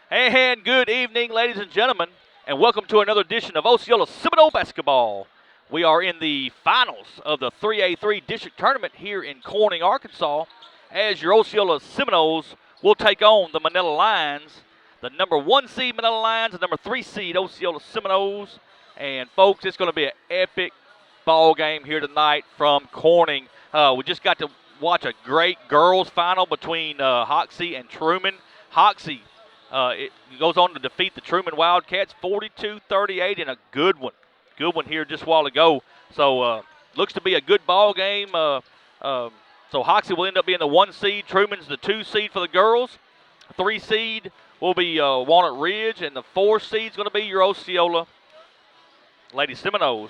Hey, and good evening, ladies and gentlemen, and welcome to another edition of Osceola Seminole Basketball. We are in the finals of the 3A-3 district tournament here in Corning, Arkansas, as your Osceola Seminoles will take on the Manila Lions, the number 1 seed Manila Lions, the number 3 seed Osceola Seminoles. And folks, it's going to be an epic ball game here tonight from Corning. We just got to watch a great girls final between Hoxie and Truman. Hoxie it goes on to defeat the Truman Wildcats 42-38 in a good one. Good one here just a while ago. So looks to be a good ball game. So Hoxie will end up being the 1 seed. Truman's the 2 seed for the girls. 3 seed will be Walnut Ridge, and the 4 seed is going to be your Osceola Lady Seminoles.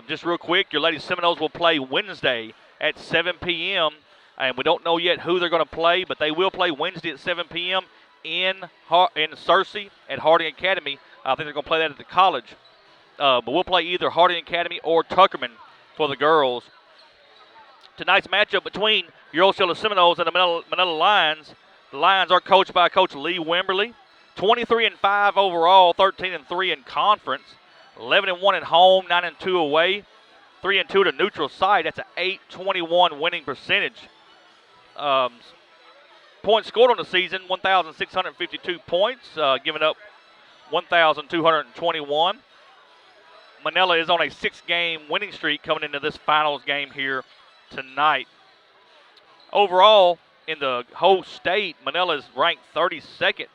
Just real quick, your Lady Seminoles will play Wednesday at 7 p.m., and we don't know yet who they're going to play, but they will play Wednesday at 7 p.m. in Searcy at Harding Academy. I think they're going to play that at the college. But we'll play either Harding Academy or Tuckerman for the girls. Tonight's matchup between your Osceola Seminoles and the Manila Lions. The Lions are coached by Coach Lee Wimberly. 23-5 overall, 13-3 in conference. 11-1 at home, 9-2 away. 3-2 to neutral site. That's an .821 winning percentage. Points scored on the season, 1,652 points, giving up 1,221. Manila is on a 6-game winning streak coming into this finals game here tonight. Overall, in the whole state, Manila is ranked 32nd.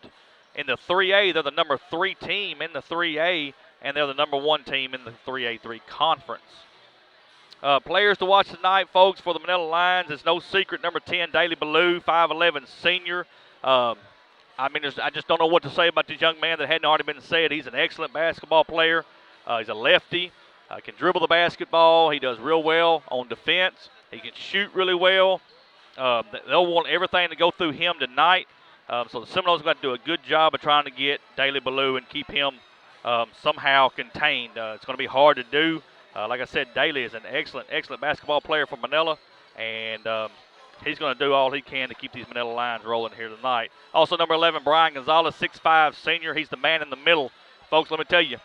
In the 3A, they're the number 3 team in the 3A, and they're the number 1 team in the 3A3 conference. Players to watch tonight, folks, for the Manila Lions. It's no secret, number 10, Daly Ballou, 5'11", senior. I just don't know what to say about this young man that hadn't already been said. He's an excellent basketball player. He's a lefty. Can dribble the basketball. He does real well on defense. He can shoot really well. They'll want everything to go through him tonight. So the Seminoles are going to do a good job of trying to get Daly Ballou and keep him somehow contained. It's going to be hard to do. Like I said, Daly is an excellent basketball player for Manila, and he's going to do all he can to keep these Manila Lions rolling here tonight. Also, number 11, Brian Gonzalez, 6'5", senior. He's the man in the middle. Folks, let me tell you,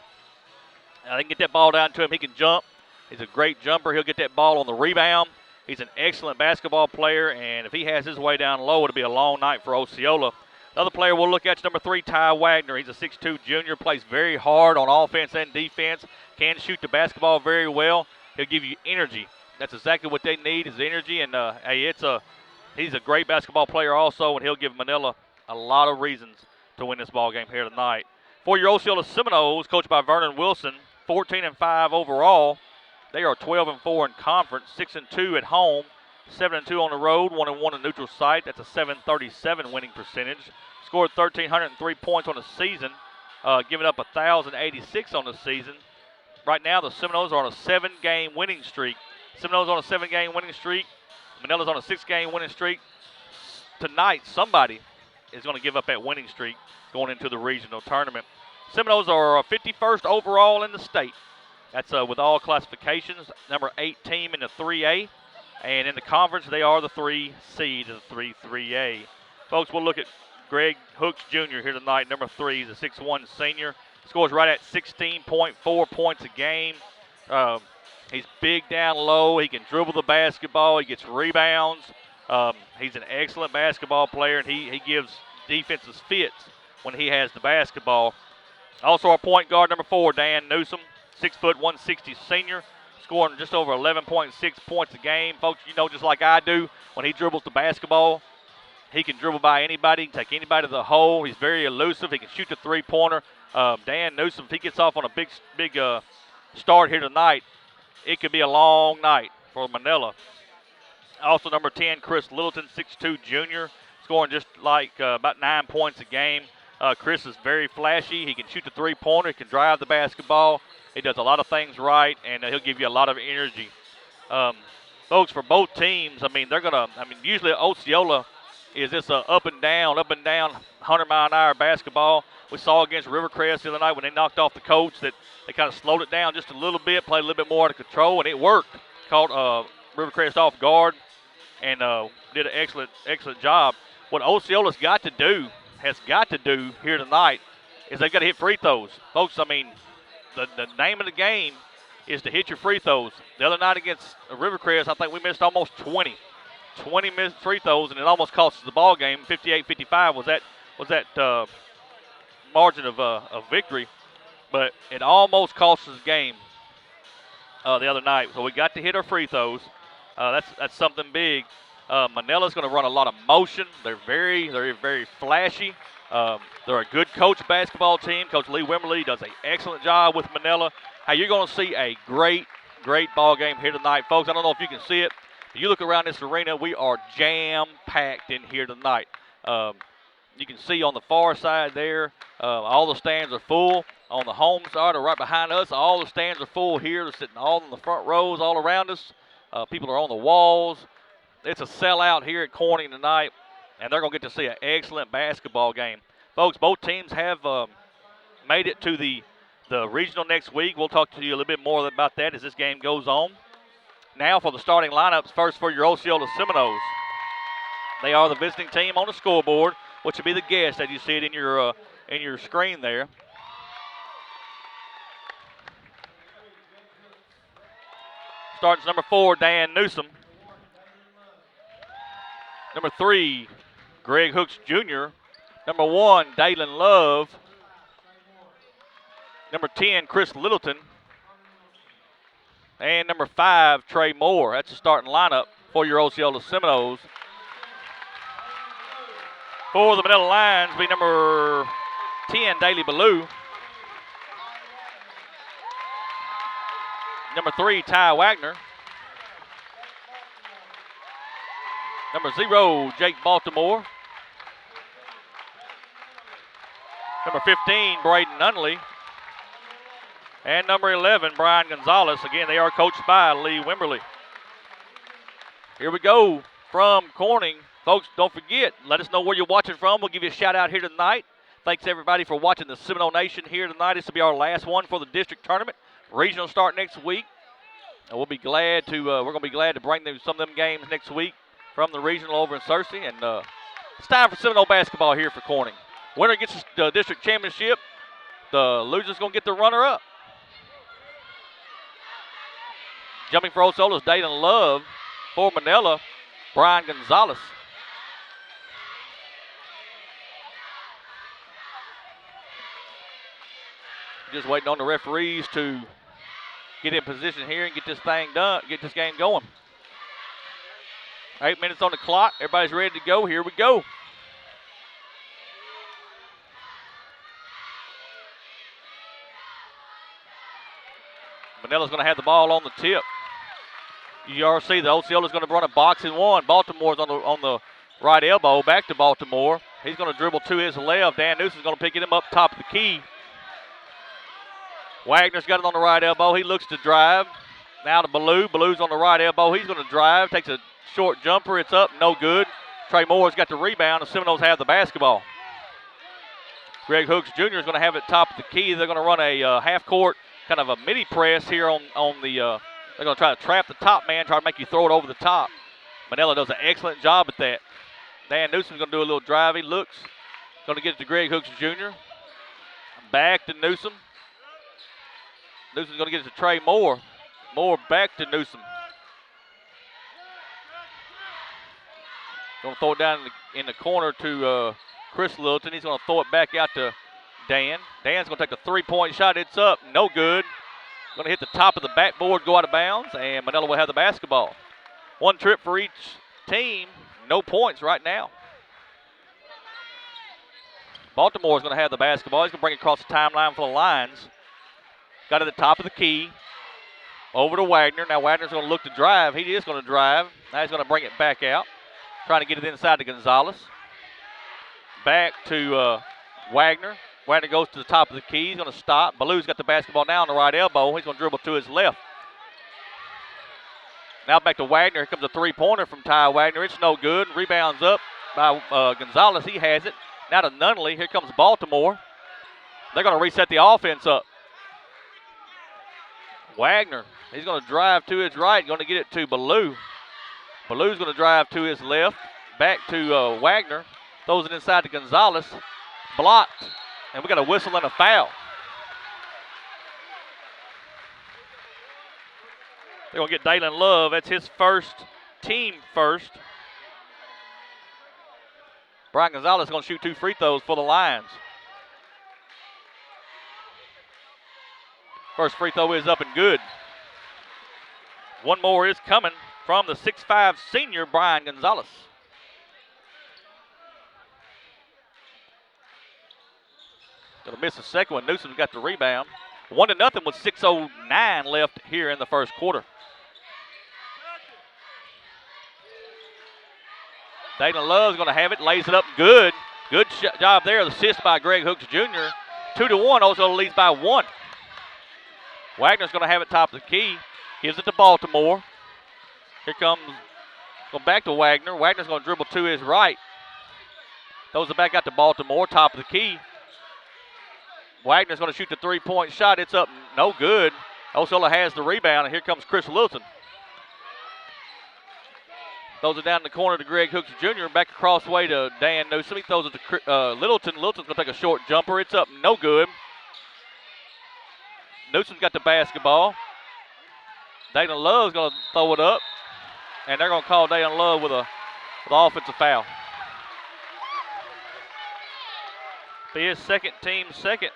they can get that ball down to him. He can jump. He's a great jumper. He'll get that ball on the rebound. He's an excellent basketball player, and if he has his way down low, it'll be a long night for Osceola. Another player we'll look at is number 3, Ty Wagner. He's a 6'2" junior, plays very hard on offense and defense, can shoot the basketball very well. He'll give you energy. That's exactly what they need is energy, and he's a great basketball player also, and he'll give Manila a lot of reasons to win this ball game here tonight. For your Osceola Seminoles, coached by Vernon Wilson, 14-5 overall. They are 12-4 in conference, 6-2 at home, 7-2 on the road, 1-1 in neutral site. That's a .737 winning percentage. Scored 1,303 points on the season, giving up 1,086 on the season. Right now, the Seminoles are on a 7-game winning streak. Seminoles on a 7-game winning streak. Manila's on a 6-game winning streak. Tonight, somebody is going to give up that winning streak going into the regional tournament. Seminoles are 51st overall in the state. That's with all classifications. Number 8 team in the 3A. And in the conference, they are the 3 seed of the 3A. Folks, we'll look at Greg Hooks Jr. here tonight, number 3. He's a 6'1" senior. Scores right at 16.4 points a game. He's big down low. He can dribble the basketball. He gets rebounds. He's an excellent basketball player, and he gives defenses fits when he has the basketball. Also, our point guard, number 4, Dan Newsom, 6', 160 senior. Scoring just over 11.6 points a game. Folks, you know, just like I do, when he dribbles the basketball, he can dribble by anybody. He can take anybody to the hole. He's very elusive. He can shoot the three-pointer. Dan Newsom, if he gets off on a big start here tonight, it could be a long night for Manila. Also, number 10, Chris Littleton, 6'2", junior, scoring just like about 9 points a game. Chris is very flashy. He can shoot the three-pointer. He can drive the basketball. He does a lot of things right, and he'll give you a lot of energy. Folks, for both teams, usually Osceola is this up and down, 100-mile-an-hour basketball. We saw against Rivercrest the other night when they knocked off the coach that they kind of slowed it down just a little bit, played a little bit more out of control, and it worked. Caught Rivercrest off guard and did an excellent job. What Osceola's got to do here tonight is they've got to hit free throws. Folks, I mean, the name of the game is to hit your free throws. The other night against Rivercrest, I think we missed almost 20. 20 missed free throws, and it almost cost us the ball game. 58-55 was that margin of victory, but it almost cost us the game the other night. So we got to hit our free throws. That's something big. Manila's going to run a lot of motion. They're very flashy. They're a good coach basketball team. Coach Lee Wimberly does an excellent job with Manila. Hey, you're going to see a great ball game here tonight, folks. I don't know if you can see it. You look around this arena, we are jam-packed in here tonight. You can see on the far side there, all the stands are full. On the home side or right behind us, all the stands are full here. They're sitting all in the front rows all around us. People are on the walls. It's a sellout here at Corning tonight, and they're going to get to see an excellent basketball game. Folks, both teams have made it to the regional next week. We'll talk to you a little bit more about that as this game goes on. Now for the starting lineups, first for your Osceola Seminoles. They are the visiting team on the scoreboard, which will be the guest as you see it in your screen there. Starts number 4, Dan Newsom. Number 3, Greg Hooks Jr. Number 1, Dalen Love. Number 10, Chris Littleton. And number 5, Trey Moore. That's the starting lineup for your Osceola Seminoles. For the Manila Lions be number 10, Daley Ballou. Number 3, Ty Wagner. Number 0, Jake Baltimore. Number 15, Braden Nunley. And number 11, Brian Gonzalez. Again, they are coached by Lee Wimberly. Here we go from Corning. Folks, don't forget, let us know where you're watching from. We'll give you a shout out here tonight. Thanks everybody for watching the Seminole Nation here tonight. This will be our last one for the district tournament. Regional start next week. And we'll be glad to we're going to be glad to bring them some of them games next week from the regional over in Searcy. And it's time for Seminole basketball here for Corning. Winner gets the district championship. The loser's going to get the runner-up. Jumping for Osceola is Dayton Love. For Manila, Brian Gonzalez. Just waiting on the referees to get in position here and get this thing done, get this game going. 8 minutes on the clock. Everybody's ready to go. Here we go. Manila's going to have the ball on the tip. You already see the Osceola's going to run a box and one. Baltimore's on the right elbow. Back to Baltimore. He's going to dribble to his left. Dan Newsom's going to pick him up top of the key. Wagner's got it on the right elbow. He looks to drive. Now to Ballou. Ballou's on the right elbow. He's going to drive. Takes a short jumper. It's up. No good. Trey Moore's got the rebound. The Seminoles have the basketball. Greg Hooks Jr. is going to have it top of the key. They're going to run a half-court kind of a midi press here on the they're going to try to trap the top man, try to make you throw it over the top. Manila does an excellent job at that. Dan Newsom's going to do a little drive. He looks. Going to get it to Greg Hooks Jr. Back to Newsom. Newsom's going to get it to Trey Moore. Moore back to Newsom. Going to throw it down in the corner to Chris Littleton. He's going to throw it back out to Dan. Dan's going to take a three-point shot. It's up. No good. Going to hit the top of the backboard, go out of bounds, and Manila will have the basketball. One trip for each team. No points right now. Baltimore's going to have the basketball. He's going to bring it across the timeline for the Lions. Got it at the top of the key. Over to Wagner. Now Wagner's going to look to drive. He is going to drive. Now he's going to bring it back out. Trying to get it inside to Gonzalez. Back to Wagner. Wagner goes to the top of the key. He's going to stop. Ballou's got the basketball now on the right elbow. He's going to dribble to his left. Now back to Wagner. Here comes a three-pointer from Ty Wagner. It's no good. Rebounds up by Gonzalez. He has it. Now to Nunley. Here comes Baltimore. They're going to reset the offense up. Wagner. He's going to drive to his right. Going to get it to Ballou. Ballou's going to drive to his left. Back to Wagner. Throws it inside to Gonzalez. Blocked And we got a whistle and a foul. They're going to get Dalen Love. That's his first, team first. Brian Gonzalez is going to shoot 2 free throws for the Lions. First free throw is up and good. One more is coming from the 6'5 senior, Brian Gonzalez. Going to miss the second one. Newsom's got the rebound. 1-0 with 6:09 left here in the first quarter. Dayton Love's going to have it, lays it up good. Good job there. The assist by Greg Hooks Jr. 2-1. Osceola leads by 1. Wagner's going to have it top of the key. Gives it to Baltimore. Here comes, going back to Wagner. Wagner's going to dribble to his right. Throws it back out to Baltimore, top of the key. Wagner's going to shoot the 3-point shot. It's up, no good. Osceola has the rebound, and here comes Chris Littleton. Throws it down in the corner to Greg Hooks Jr. Back across the way to Dan Newsom. He throws it to Littleton. Littleton's going to take a short jumper. It's up, no good. Newsom's got the basketball. Dayton Love's going to throw it up, and they're going to call Dayton Love with an offensive foul. Be his team second.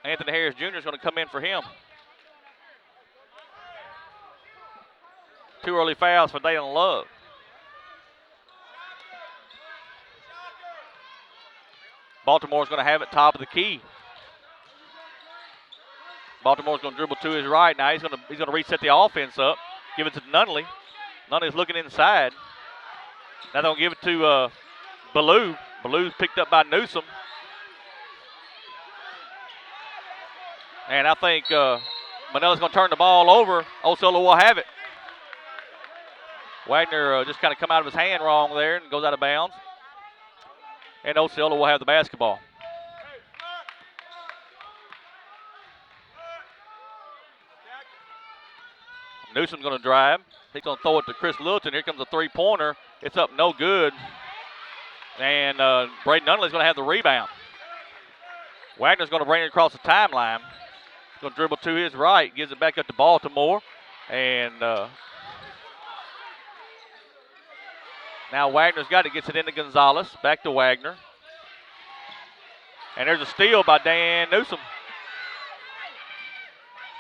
Anthony Harris Jr. is going to come in for him. 2 early fouls for Dayton Love. Baltimore's going to have it top of the key. Baltimore's going to dribble to his right. Now he's going to reset the offense up. Give it to Nunley. Nunley's looking inside. Now they're going to give it to Ballou. Ballou's picked up by Newsom. And I think Manila's going to turn the ball over. Osceola will have it. Wagner just kind of come out of his hand wrong there and goes out of bounds. And Osceola will have the basketball. Newsom's going to drive. He's going to throw it to Chris Littleton. Here comes a 3-pointer. It's up, no good. And Braden Nunley's going to have the rebound. Wagner's going to bring it across the timeline. He's going to dribble to his right. Gives it back up to Baltimore. And now Wagner's got it. Gets it into Gonzalez. Back to Wagner. And there's a steal by Dan Newsom.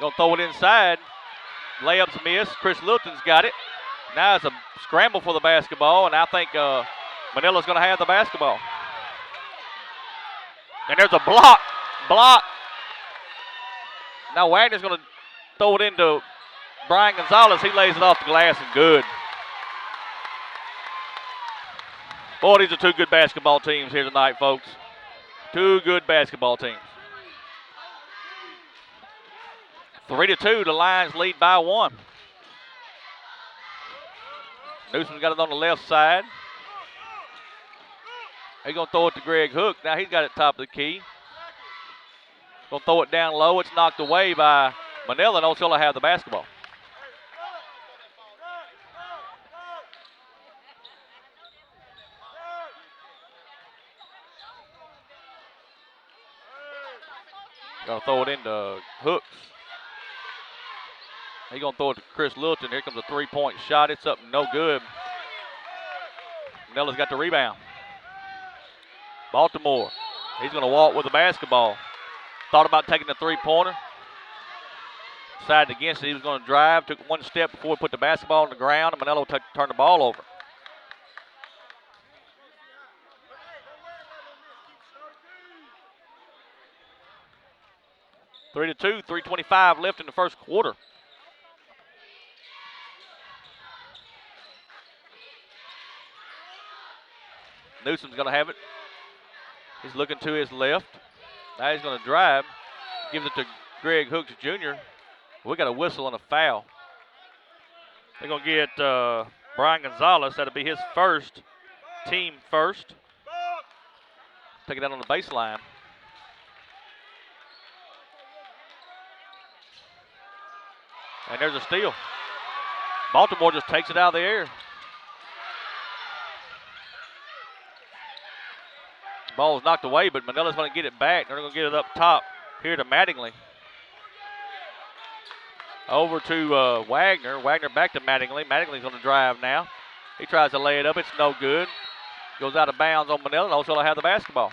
Going to throw it inside. Layup's miss. Chris Littleton's got it. Now it's a scramble for the basketball, and I think Manila's going to have the basketball. And there's a block. Now Wagner's going to throw it into Brian Gonzalez. He lays it off the glass and good. Boy, these are 2 good basketball teams here tonight, folks. 2 good basketball teams. 3-2, the Lions lead by 1. Newsom's got it on the left side. He's going to throw it to Greg Hook. Now he's got it top of the key. Going to throw it down low. It's knocked away by Manila, and Osceola have the basketball. Going to throw it into Hooks. He's going to throw it to Chris Littleton. Here comes a 3-point shot. It's up, no good. Manila's got the rebound. Baltimore. He's going to walk with the basketball. Thought about taking the 3-pointer. Decided against it. He was going to drive. Took 1 step before he put the basketball on the ground, and Manila will turn the ball over. Three to 2, 3:25 left in the first quarter. Newsom's going to have it. He's looking to his left. Now he's going to drive. Gives it to Greg Hooks Jr. We got a whistle and a foul. They're going to get Brian Gonzalez. That'll be his first, team first. Take it out on the baseline. And there's a steal. Baltimore just takes it out of the air. Ball's knocked away, but Manila's going to get it back. They're going to get it up top here to Mattingly. Over to Wagner. Wagner back to Mattingly. Mattingly's going to drive now. He tries to lay it up. It's no good. Goes out of bounds on Manila, and Osceola have the basketball.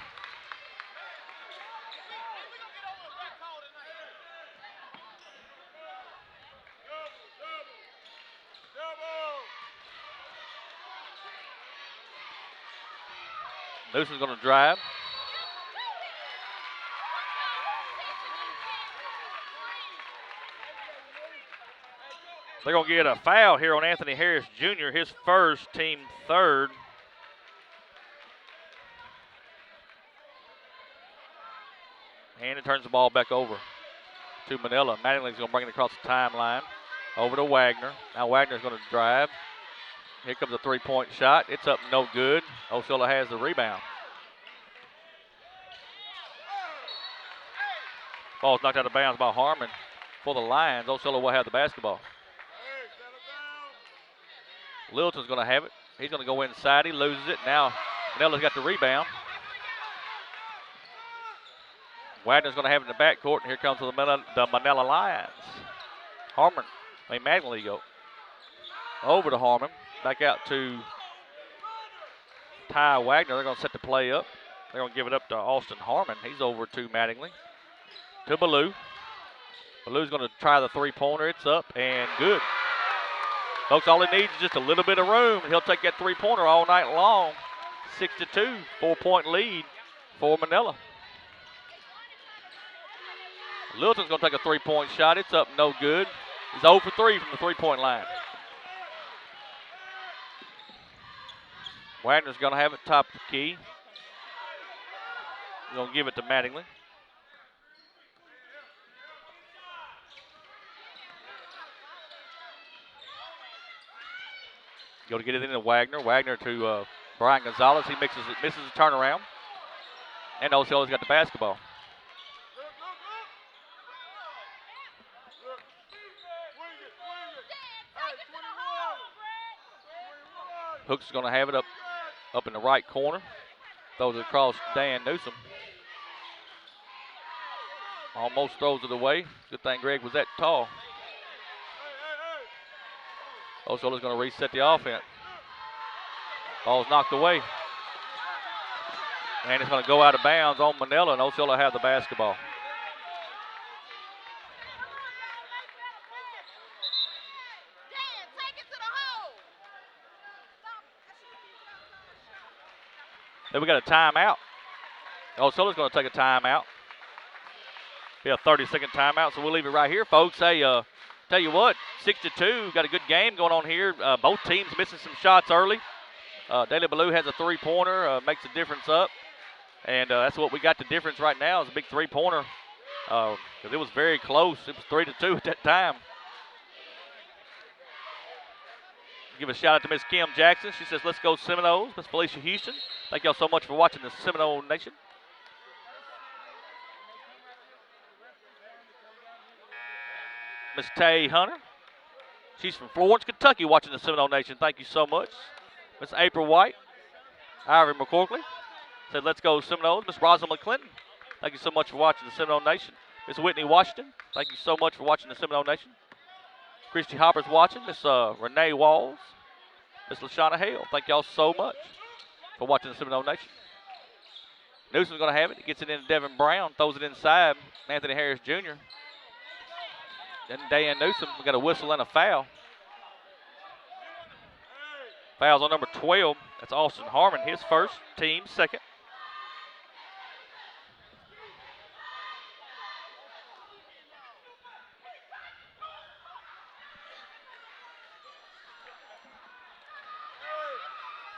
Newsom's going to drive. They're going to get a foul here on Anthony Harris Jr., his first, team third. And it turns the ball back over to Manila. Mattingly's going to bring it across the timeline. Over to Wagner. Now Wagner's going to drive. Here comes a three-point shot. It's up, no good. Osceola has the rebound. Ball's knocked out of bounds by Harmon for the Lions. Osceola will have the basketball. Littleton's going to have it. He's going to go inside. He loses it. Now Manila's got the rebound. Wagner's going to have it in the backcourt, and here comes the Manila Lions. Mattingly go. Over to Harmon. Back out to Ty Wagner. They're going to set the play up. They're going to give it up to Austin Harmon. He's over to Mattingly. To Ballou. Ballou's going to try the three-pointer. It's up and good. Folks, all he needs is just a little bit of room. He'll take that three-pointer all night long. 6-2, 4-point lead for Manila. Littleton's going to take a three-point shot. It's up, no good. He's 0 for 3 from the three-point line. Wagner's going to have it top of the key. He's going to give it to Mattingly. Go to get it into Wagner. Wagner to Brian Gonzalez. He misses the turnaround. And Osceola's got the basketball. Hooks is going to have it up in the right corner. Throws it across Dan Newsom. Almost throws it away. Good thing Greg was that tall. Osceola's going to reset the offense. Ball's knocked away. And it's going to go out of bounds on Manila, and Osceola have the basketball. Then we got a timeout. Osceola's going to take a timeout. Be a 30-second timeout, so we'll leave it right here, folks. Hey, tell you what, 6-2, got a good game going on here. Both teams missing some shots early. Daly Ballou has a three-pointer, makes the difference up. And that's what we got the difference right now is a big three-pointer. Because it was very close. It was 3-2 at that time. Give a shout out to Miss Kim Jackson. She says, let's go Seminoles. Miss Felicia Houston, thank y'all so much for watching the Seminole Nation. Miss Tay Hunter. She's from Florence, Kentucky, watching the Seminole Nation. Thank you so much. Miss April White. Ivory McCorkley said, let's go Seminoles. Miss Rosalind Clinton, thank you so much for watching the Seminole Nation. Miss Whitney Washington, thank you so much for watching the Seminole Nation. Christy Hopper's watching. Miss Renee Walls. Miss LaShawna Hale, thank y'all so much for watching the Seminole Nation. Newsom's going to have it. He gets it into Devin Brown, throws it inside. Anthony Harris Jr. Then Dan Newsom, we got a whistle and a foul. Foul's on number 12. That's Austin Harmon, his first, team second.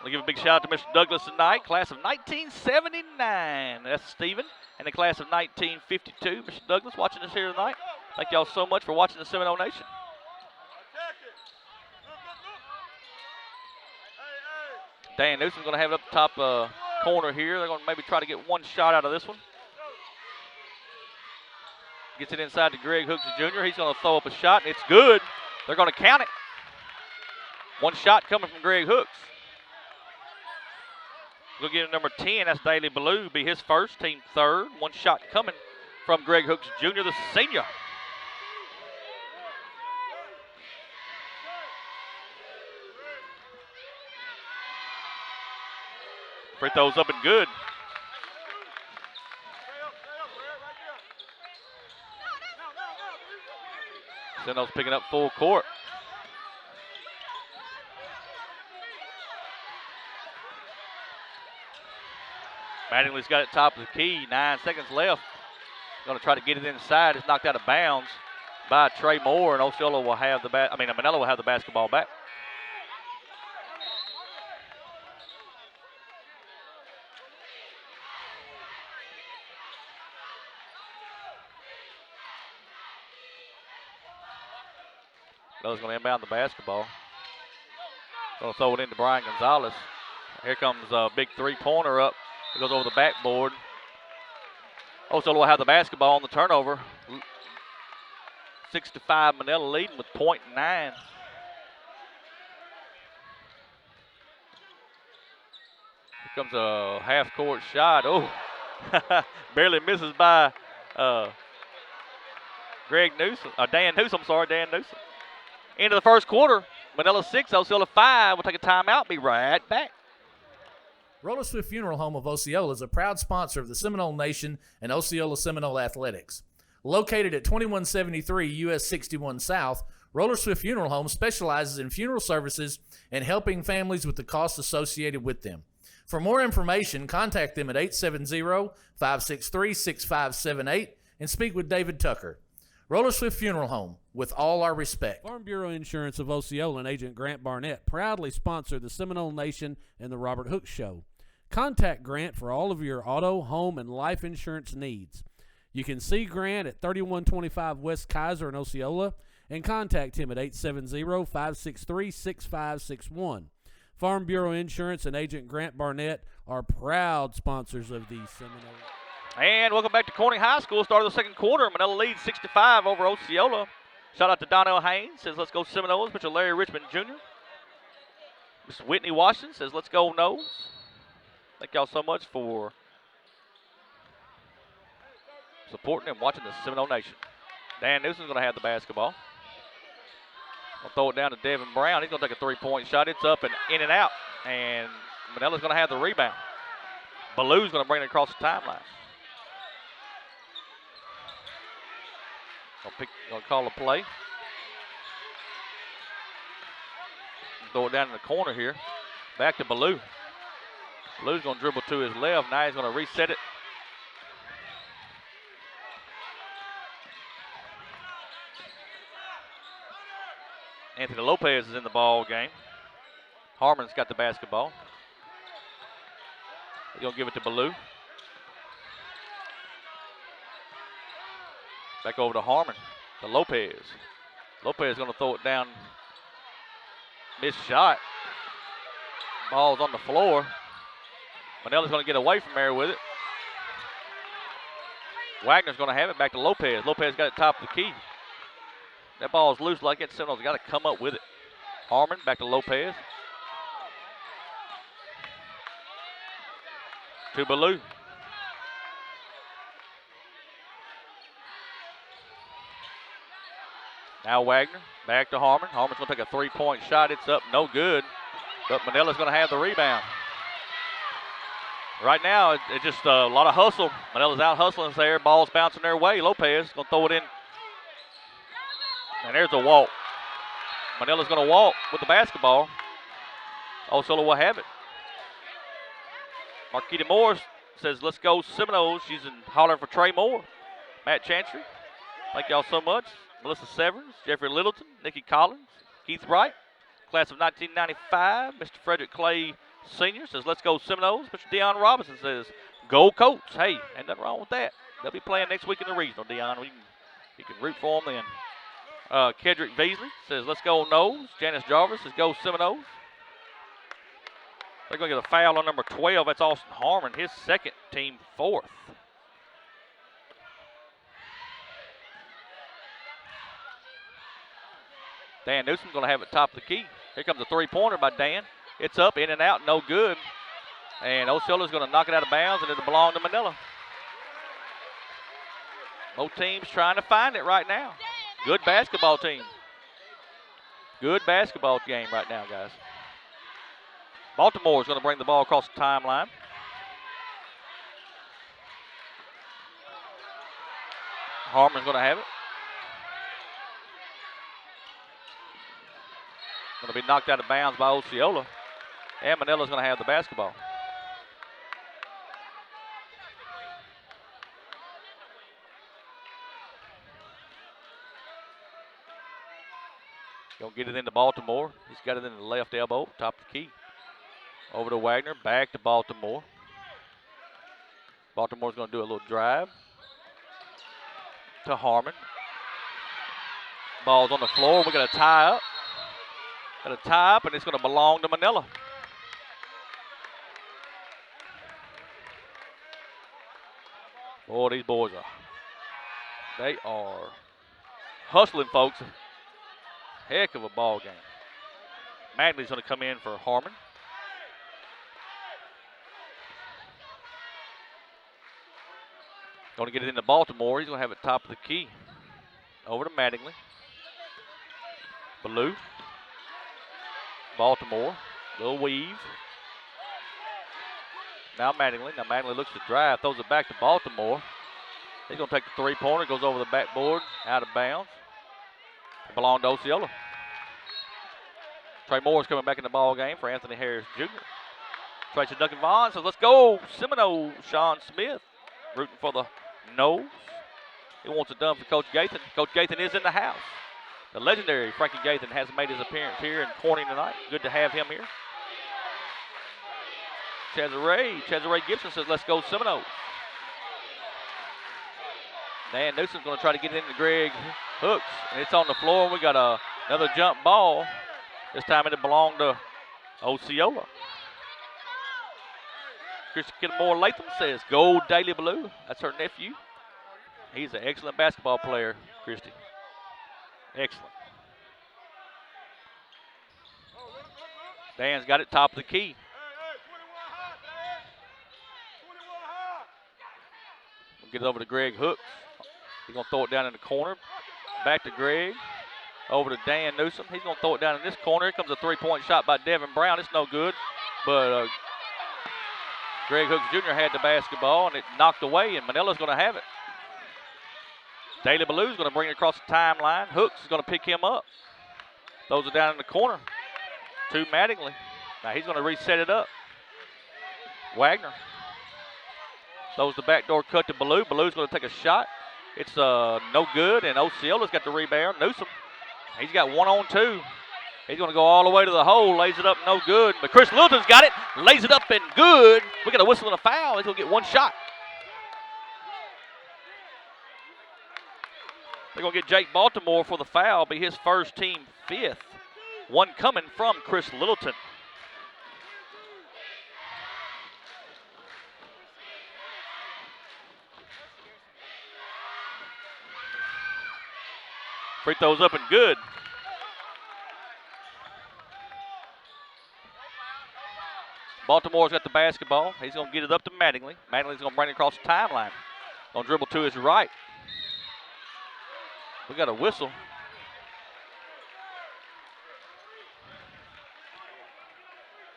I'll give a big shout out to Mr. Douglas tonight, class of 1979. That's Stephen. And the class of 1952. Mr. Douglas watching us here tonight. Thank y'all so much for watching the Seminole Nation. Dan Newsom's going to have it up the top corner here. They're going to maybe try to get one shot out of this one. Gets it inside to Greg Hooks Jr. He's going to throw up a shot, and it's good. They're going to count it. One shot coming from Greg Hooks. We'll get number 10. That's Daly Ballou. Be his first, team third. One shot coming from Greg Hooks Jr., the senior. Free throws up and good. Seminoles picking up full court. Mattingly's got it top of the key. 9 seconds left. Going to try to get it inside. It's knocked out of bounds by Trey Moore, and Osceola will have the Manila will have the basketball back. Manila's going to inbound the basketball. Going to throw it into Brian Gonzalez. Here comes a big three-pointer up. It goes over the backboard. Osceola will have the basketball on the turnover. 6-5 Manila leading with .9. Here comes a half-court shot. Oh, barely misses by Dan Newsom. Into the first quarter. Manila 6, Osceola 5. We'll take a timeout. Be right back. Roller Swift Funeral Home of Osceola is a proud sponsor of the Seminole Nation and Osceola Seminole Athletics. Located at 2173 US 61 South, Roller Swift Funeral Home specializes in funeral services and helping families with the costs associated with them. For more information, contact them at 870-563-6578 and speak with David Tucker. Roller Swift Funeral Home, with all our respect. Farm Bureau Insurance of Osceola and Agent Grant Barnett proudly sponsor the Seminole Nation and the Robert Hooks Show. Contact Grant for all of your auto, home, and life insurance needs. You can see Grant at 3125 West Kaiser in Osceola and contact him at 870-563-6561. Farm Bureau Insurance and Agent Grant Barnett are proud sponsors of the Seminoles. And welcome back to Corning High School. Start of the second quarter. Manila leads 6-5 over Osceola. Shout out to Donnell Haynes. Says, let's go Seminoles. Mr. Larry Richmond Jr. Mr. Whitney Washington says, let's go Noles. Thank y'all so much for supporting and watching the Seminole Nation. Dan Newsom's going to have the basketball. I'll throw it down to Devin Brown. He's going to take a three-point shot. It's up and in and out. And Manila's going to have the rebound. Ballou's going to bring it across the timeline. Gonna call a play. Throw it down in the corner here. Back to Ballou. Ballou's gonna dribble to his left. Now he's gonna reset it. Anthony Lopez is in the ball game. Harmon's got the basketball. He's gonna give it to Ballou. Back over to Harmon, to Lopez. Lopez is going to throw it down. Missed shot. Ball's on the floor. Manila's going to get away from there with it. Wagner's going to have it back to Lopez. Lopez got it top of the key. That ball's loose like that. Seminoles got to come up with it. Harmon back to Lopez. To Ballou. Now Wagner, back to Harmon. Harmon's going to take a three-point shot. It's up, no good. But Manila's going to have the rebound. Right now, it's just a lot of hustle. Manila's out hustling there. Ball's bouncing their way. Lopez going to throw it in. And there's a walk. Manila's going to walk with the basketball. Osceola will have it. Marquita Morris says, let's go Seminoles. She's hollering for Trey Moore. Matt Chantry, thank y'all so much. Melissa Severns, Jeffrey Littleton, Nikki Collins, Keith Wright, class of 1995. Mr. Frederick Clay Sr. says, let's go Seminoles. Mr. Deion Robinson says, go Colts. Hey, ain't nothing wrong with that. They'll be playing next week in the regional, Deion. You can root for them then. Kedrick Beasley says, let's go Noles. Janice Jarvis says, go Seminoles. They're going to get a foul on number 12. That's Austin Harmon, his second, team fourth. Dan Newsom's going to have it top of the key. Here comes a three-pointer by Dan. It's up, in and out, no good. And Osceola's going to knock it out of bounds, and it'll belong to Manila. Both teams trying to find it right now. Good basketball team. Good basketball game right now, guys. Baltimore's going to bring the ball across the timeline. Harmon's going to have it. Going to be knocked out of bounds by Osceola. And Manila's going to have the basketball. Going to get it into Baltimore. He's got it in the left elbow, top of the key. Over to Wagner, back to Baltimore. Baltimore's going to do a little drive to Harmon. Ball's on the floor. We're going to tie up. Going to tie up, and it's going to belong to Manila. Boy, these boys they are hustling, folks. Heck of a ball game. Magley's going to come in for Harmon. Going to get it into Baltimore. He's going to have it top of the key. Over to Mattingly. Ballou. Baltimore. Little weave. Now Mattingly. Now Mattingly looks to drive. Throws it back to Baltimore. He's going to take the three-pointer. Goes over the backboard. Out of bounds. It belonged to Osceola. Trey Moore's coming back in the ball game for Anthony Harris Jr. Tracy Duncan Vaughn says, let's go, Seminoles. Sean Smith rooting for the Noles. He wants it done for Coach Gathan. Coach Gathan is in the house. The legendary Frankie Gathan has made his appearance here in Corning tonight. Good to have him here. Cesare Gibson says, let's go, Seminoles. Dan Newsom's going to try to get it into Greg Hooks, and it's on the floor. We got another jump ball. This time it belonged to Osceola. Christy Kidmore Latham says, go Daily Blue. That's her nephew. He's an excellent basketball player, Christy. Excellent. Dan's got it top of the key. We'll get it over to Greg Hooks. He's going to throw it down in the corner. Back to Greg. Over to Dan Newsom. He's going to throw it down in this corner. Here comes a three-point shot by Devin Brown. It's no good. But Greg Hooks Jr. had the basketball, and it knocked away, and Manila's going to have it. Daily Blue's going to bring it across the timeline. Hooks is going to pick him up. Throws it down in the corner to Mattingly. Now he's going to reset it up. Wagner throws the backdoor cut to Ballou. Ballou's going to take a shot. It's no good, and Osceola's got the rebound. Newsom, he's got 1-on-2. He's going to go all the way to the hole, lays it up, no good. But Chris Littleton's got it, lays it up and good. We got a whistle and a foul. He's going to get one shot. They're going to get Jake Baltimore for the foul, be his first, team fifth. One coming from Chris Littleton. Free throws up and good. Baltimore's got the basketball. He's going to get it up to Mattingly. Mattingly's going to bring it across the timeline. Going to dribble to his right. We got a whistle.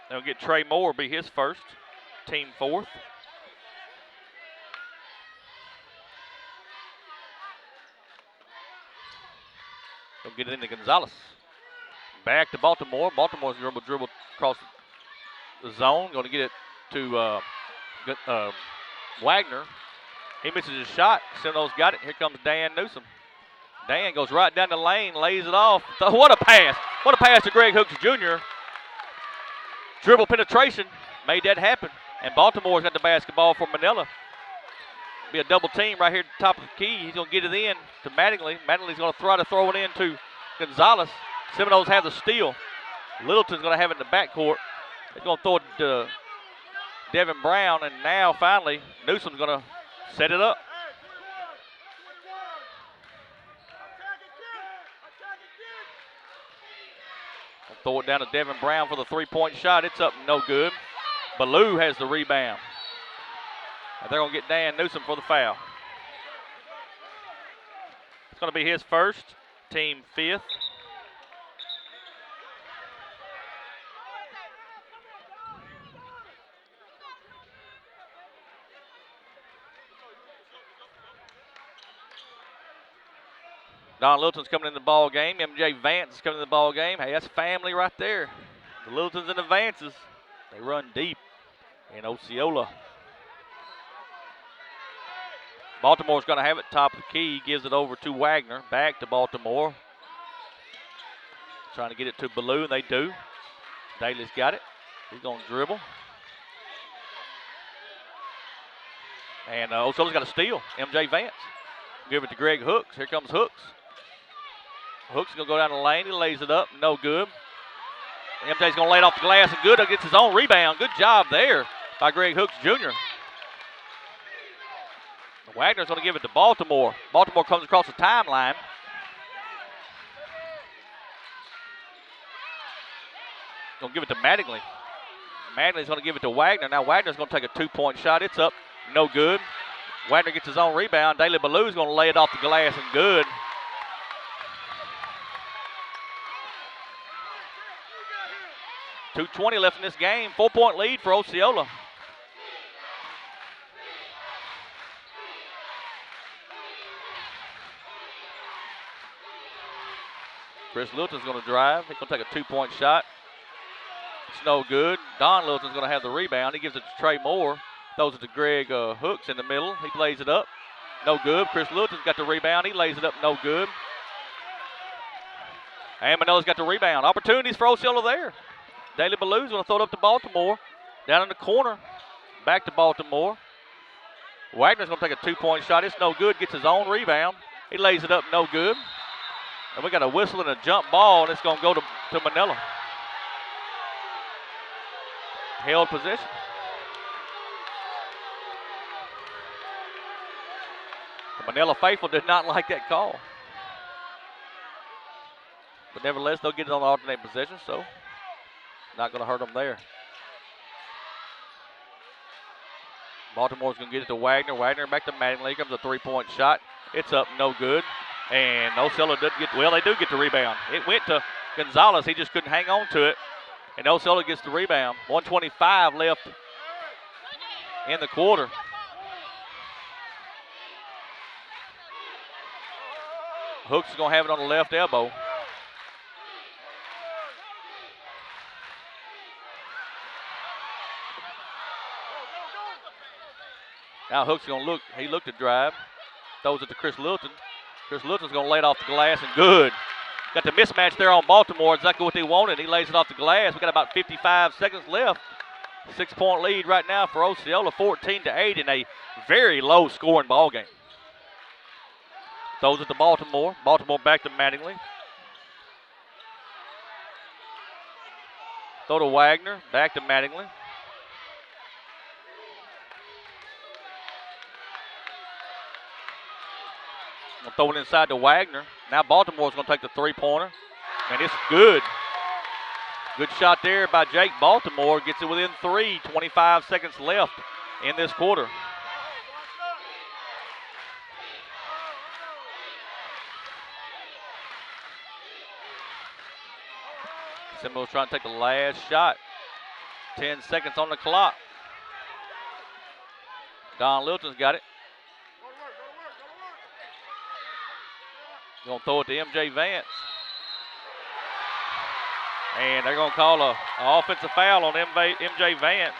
They'll get Trey Moore, be his first, team fourth. They'll get it into Gonzalez. Back to Baltimore. Baltimore's dribble across the zone. Going to get it to Wagner. He misses his shot. Seminoles got it. Here comes Dan Newsom. Dan goes right down the lane, lays it off. What a pass. What a pass to Greg Hooks Jr. Dribble penetration made that happen. And Baltimore's got the basketball for Manila. Be a double team right here at the top of the key. He's going to get it in to Mattingly. Mattingly's going to try to throw it in to Gonzalez. Seminoles have the steal. Littleton's going to have it in the backcourt. He's going to throw it to Devin Brown. And now, finally, Newsom's going to set it up. Throw it down to Devin Brown for the three-point shot. It's up, no good. Ballou has the rebound. And they're going to get Dan Newsom for the foul. It's going to be his first, team fifth. Don Littleton's coming in the ball game. MJ Vance is coming in the ball game. Hey, that's family right there. The Littletons and the Vances, they run deep in Osceola. Baltimore's going to have it top of the key. Gives it over to Wagner. Back to Baltimore. Trying to get it to Ballou, and they do. Daly's got it. He's going to dribble. And Osceola's got a steal. MJ Vance. Give it to Greg Hooks. Here comes Hooks. Hooks is going to go down the lane. He lays it up. No good. MJ's going to lay it off the glass and good. Gets his own rebound. Good job there by Greg Hooks Jr. Wagner's going to give it to Baltimore. Baltimore comes across the timeline. Going to give it to Mattingly. Mattingly's going to give it to Wagner. Now Wagner's going to take a two-point shot. It's up. No good. Wagner gets his own rebound. Daly Ballou's going to lay it off the glass and good. .220 left in this game. 4-point lead for Osceola. Chris Littleton's going to drive. He's going to take a two-point shot. It's no good. Don Littleton's going to have the rebound. He gives it to Trey Moore. Throws it to Greg Hooks in the middle. He lays it up. No good. Chris Littleton's got the rebound. He lays it up. No good. And Manila's got the rebound. Opportunities for Osceola there. Daly Ballou's going to throw it up to Baltimore. Down in the corner. Back to Baltimore. Wagner's going to take a two-point shot. It's no good. Gets his own rebound. He lays it up. No good. And we got a whistle and a jump ball, and it's going to go to Manila. Held possession. The Manila faithful did not like that call. But nevertheless, they'll get it on the alternate possession, so not going to hurt them there. Baltimore's going to get it to Wagner. Wagner back to Mattingly. Here comes a three-point shot. It's up, no good. And Osceola doesn't get, well, they do get the rebound. It went to Gonzalez. He just couldn't hang on to it. And Osceola gets the rebound. 1:25 left in the quarter. Hooks is going to have it on the left elbow. Now Hooks is going to look. He looked to drive. Throws it to Chris Littleton. Chris Littleton's going to lay it off the glass and good. Got the mismatch there on Baltimore. Exactly what they wanted. He lays it off the glass. We got about 55 seconds left. 6-point lead right now for Osceola, 14-8 in a very low-scoring ball game. Throws it to Baltimore. Baltimore back to Mattingly. Throw to Wagner. Back to Mattingly. Gonna throw it inside to Wagner. Now Baltimore's going to take the three-pointer. And it's good. Good shot there by Jake Baltimore. Gets it within 3. 25 seconds left in this quarter. Seminoles trying to take the last shot. 10 seconds on the clock. Don Littleton's got it. Going to throw it to MJ Vance. And they're going to call an offensive foul on MJ Vance.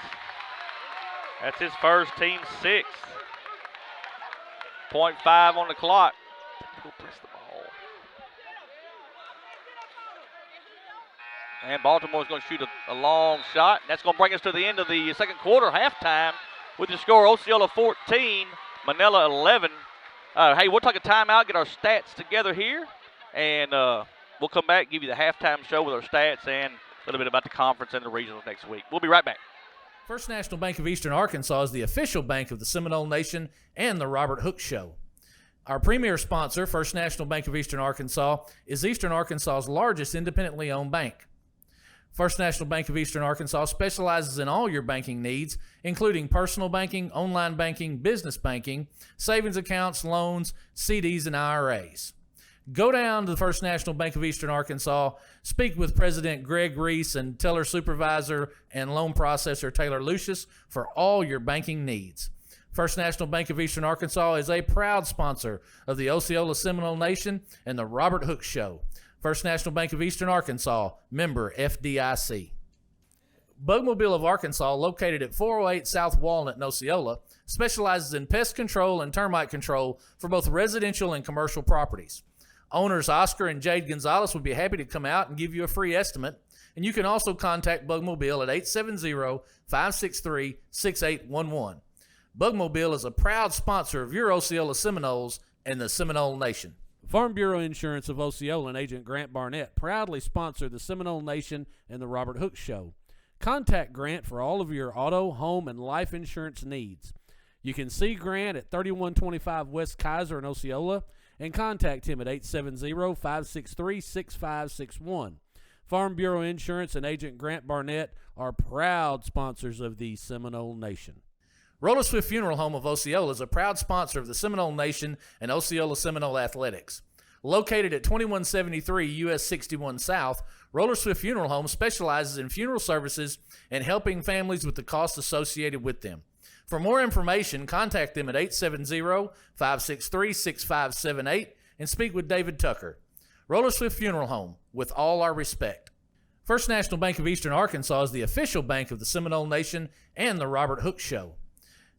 That's his first, team 6. 0.5 on the clock. Go press the ball. And Baltimore's going to shoot a long shot. That's going to bring us to the end of the second quarter, halftime, with the score Osceola 14, Manila 11. Hey, we'll take a timeout, get our stats together here, and we'll come back, give you the halftime show with our stats and a little bit about the conference and the regionals next week. We'll be right back. First National Bank of Eastern Arkansas is the official bank of the Seminole Nation and the Robert Hooks Show. Our premier sponsor, First National Bank of Eastern Arkansas, is Eastern Arkansas's largest independently owned bank. First National Bank of Eastern Arkansas specializes in all your banking needs, including personal banking, online banking, business banking, savings accounts, loans, CDs, and IRAs. Go down to the First National Bank of Eastern Arkansas, speak with President Greg Reese and teller supervisor and loan processor Taylor Lucius for all your banking needs. First National Bank of Eastern Arkansas is a proud sponsor of the Osceola Seminole Nation and the Robert Hooks Show. First National Bank of Eastern Arkansas, member FDIC. Bugmobile of Arkansas, located at 408 South Walnut in Osceola, specializes in pest control and termite control for both residential and commercial properties. Owners Oscar and Jade Gonzalez would be happy to come out and give you a free estimate, and you can also contact Bugmobile at 870-563-6811. Bugmobile is a proud sponsor of your Osceola Seminoles and the Seminole Nation. Farm Bureau Insurance of Osceola and agent Grant Barnett proudly sponsor the Seminole Nation and the Robert Hooks Show. Contact Grant for all of your auto, home, and life insurance needs. You can see Grant at 3125 West Kaiser in Osceola and contact him at 870-563-6561. Farm Bureau Insurance and agent Grant Barnett are proud sponsors of the Seminole Nation. Roller Swift Funeral Home of Osceola is a proud sponsor of the Seminole Nation and Osceola Seminole Athletics. Located at 2173 US 61 South, Roller Swift Funeral Home specializes in funeral services and helping families with the costs associated with them. For more information, contact them at 870-563-6578 and speak with David Tucker. Roller Swift Funeral Home, with all our respect. First National Bank of Eastern Arkansas is the official bank of the Seminole Nation and the Robert Hooks Show.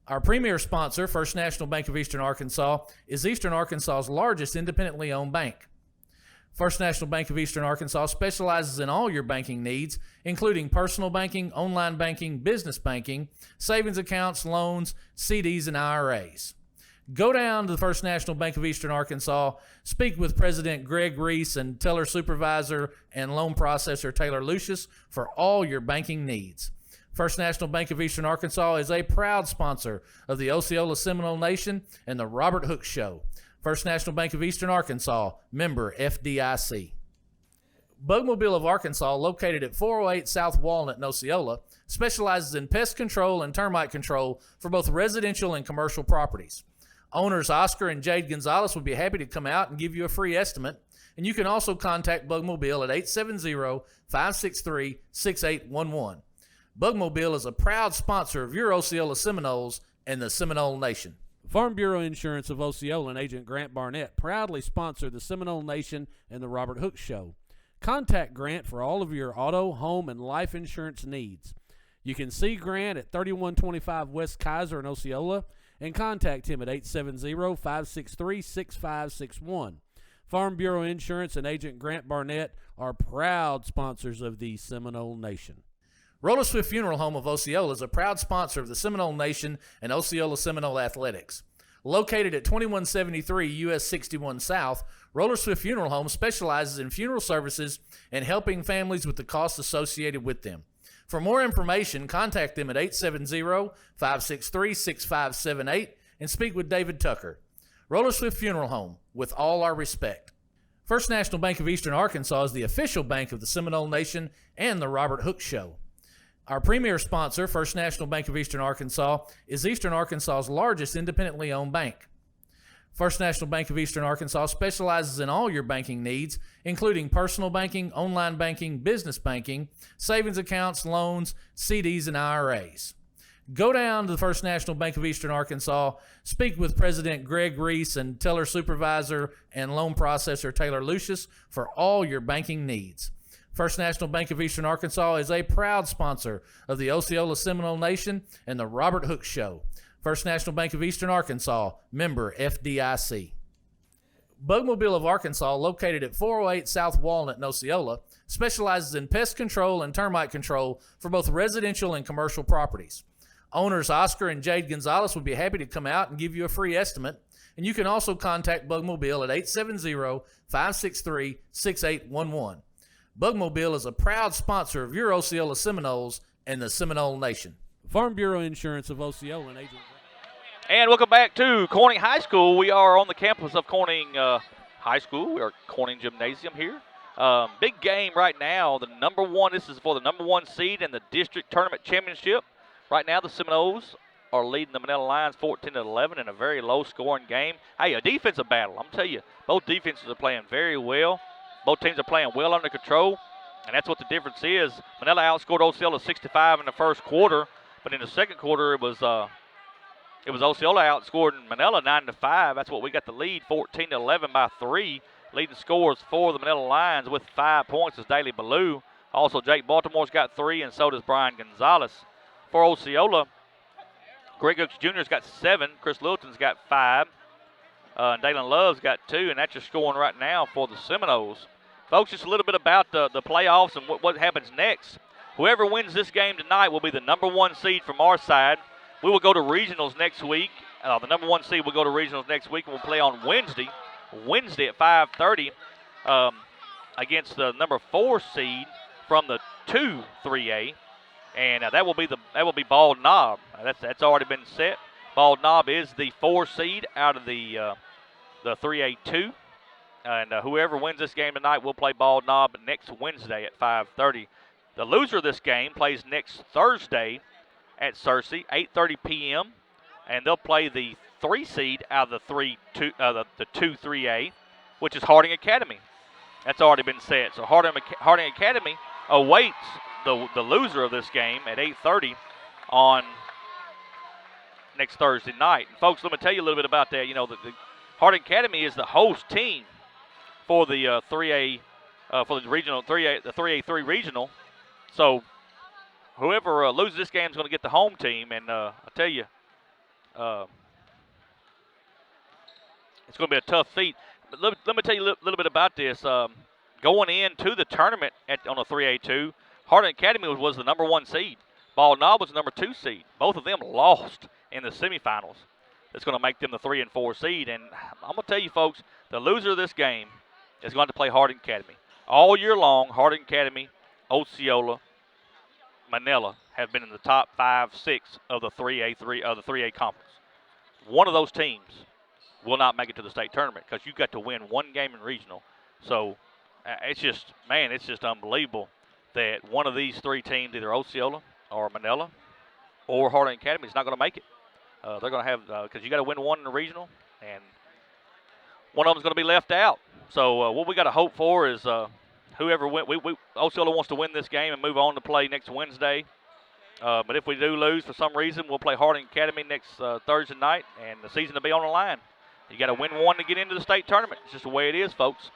Our premier sponsor, First National Bank of Eastern Arkansas, is Eastern Arkansas's largest independently owned bank. First National Bank of Eastern Arkansas specializes in all your banking needs, including personal banking, online banking, business banking, savings accounts, loans, CDs, and IRAs. Go down to the First National Bank of Eastern Arkansas, speak with President Greg Reese and teller supervisor and loan processor Taylor Lucius for all your banking needs. First National Bank of Eastern Arkansas is a proud sponsor of the Osceola Seminole Nation and the Robert Hooks Show. First National Bank of Eastern Arkansas, member FDIC. Bugmobile of Arkansas, located at 408 South Walnut in Osceola, specializes in pest control and termite control for both residential and commercial properties. Owners Oscar and Jade Gonzalez would be happy to come out and give you a free estimate, and you can also contact Bugmobile at 870-563-6811. Bugmobile is a proud sponsor of your Osceola Seminoles and the Seminole Nation. Farm Bureau Insurance of Osceola and agent Grant Barnett proudly sponsor the Seminole Nation and the Robert Hooks Show. Contact Grant for all of your auto, home, and life insurance needs. You can see Grant at 3125 West Kaiser in Osceola and contact him at 870-563-6561. Farm Bureau Insurance and agent Grant Barnett are proud sponsors of the Seminole Nation. Roller Swift Funeral Home of Osceola is a proud sponsor of the Seminole Nation and Osceola Seminole Athletics. Located at 2173 US 61 South, Roller Swift Funeral Home specializes in funeral services and helping families with the costs associated with them. For more information, contact them at 870-563-6578 and speak with David Tucker. Roller Swift Funeral Home, with all our respect. First National Bank of Eastern Arkansas is the official bank of the Seminole Nation and the Robert Hooks Show. Our premier sponsor, First National Bank of Eastern Arkansas, is Eastern Arkansas's largest independently owned bank. First National Bank of Eastern Arkansas specializes in all your banking needs, including personal banking, online banking, business banking, savings accounts, loans, CDs, and IRAs. Go down to the First National Bank of Eastern Arkansas, speak with President Greg Reese and teller supervisor and loan processor Taylor Lucius for all your banking needs. First National Bank of Eastern Arkansas is a proud sponsor of the Osceola Seminole Nation and the Robert Hooks Show. First National Bank of Eastern Arkansas, member FDIC. Bugmobile of Arkansas, located at 408 South Walnut in Osceola, specializes in pest control and termite control for both residential and commercial properties. Owners Oscar and Jade Gonzalez would be happy to come out and give you a free estimate, and you can also contact Bugmobile at 870-563-6811. Bugmobile is a proud sponsor of your Osceola Seminoles and the Seminole Nation. Farm Bureau Insurance of Osceola and agent. And welcome back to Corning High School. We are on the campus of Corning High School. We are at Corning Gymnasium here. Big game right now. The number one. This is for the number one seed in the district tournament championship. Right now, the Seminoles are leading the Manila Lions 14-11 in a very low-scoring game. Hey, a defensive battle. I'm telling you, both defenses are playing very well. Both teams are playing well under control, and that's what the difference is. Manila outscored Osceola 65 in the first quarter, but in the second quarter it was Osceola outscored Manila 9-5. That's what we got the lead, 14-11 by 3. Leading scores for the Manila Lions with 5 points is Daley Ballou. Also, Jake Baltimore's got 3, and so does Brian Gonzalez. For Osceola, Greg Hooks Jr.'s got 7. Chris Littleton's got 5. Dalen Love's got 2, and that's your scoring right now for the Seminoles. Folks, just a little bit about the playoffs and what happens next. Whoever wins this game tonight will be the number one seed from our side. We will go to regionals next week. The number one seed will go to regionals next week, and we'll play on Wednesday at 5:30 against the number 4 seed from the 3A, and that will be Bald Knob. That's already been set. Bald Knob is the 4 seed out of the 3A2, and whoever wins this game tonight will play Bald Knob next Wednesday at 5:30. The loser of this game plays next Thursday at Searcy, 8:30 p.m., and they'll play the 3 seed out of the 2-3A, which is Harding Academy. That's already been set. So Harding Academy awaits the loser of this game at 8:30 on next Thursday night. And folks, let me tell you a little bit about that. You know, the Harding Academy is the host team for the 3A for the regional 3A, the 3A3 regional. So whoever loses this game is going to get the home team, and I tell you, it's going to be a tough feat. But let me tell you a little bit about this. Going into the tournament on a 3A2, Harding Academy was the number 1 seed. Bald Knob was the number 2 seed. Both of them lost in the semifinals. That's going to make them the 3 and 4 seed. And I'm going to tell you, folks, the loser of this game is going to play Harding Academy. All year long, Harding Academy, Osceola, Manila have been in the top 5, 6 of the 3A conference. One of those teams will not make it to the state tournament because you got to win one game in regional. So it's just unbelievable that one of these 3 teams, either Osceola or Manila or Harding Academy, is not going to make it. They're going to have because you got to win one in the regional, and one of them's going to be left out. So what we got to hope for is whoever win. Osceola wants to win this game and move on to play next Wednesday. But if we do lose for some reason, we'll play Harding Academy next Thursday night, and the season will be on the line. You got to win one to get into the state tournament. It's just the way it is, folks.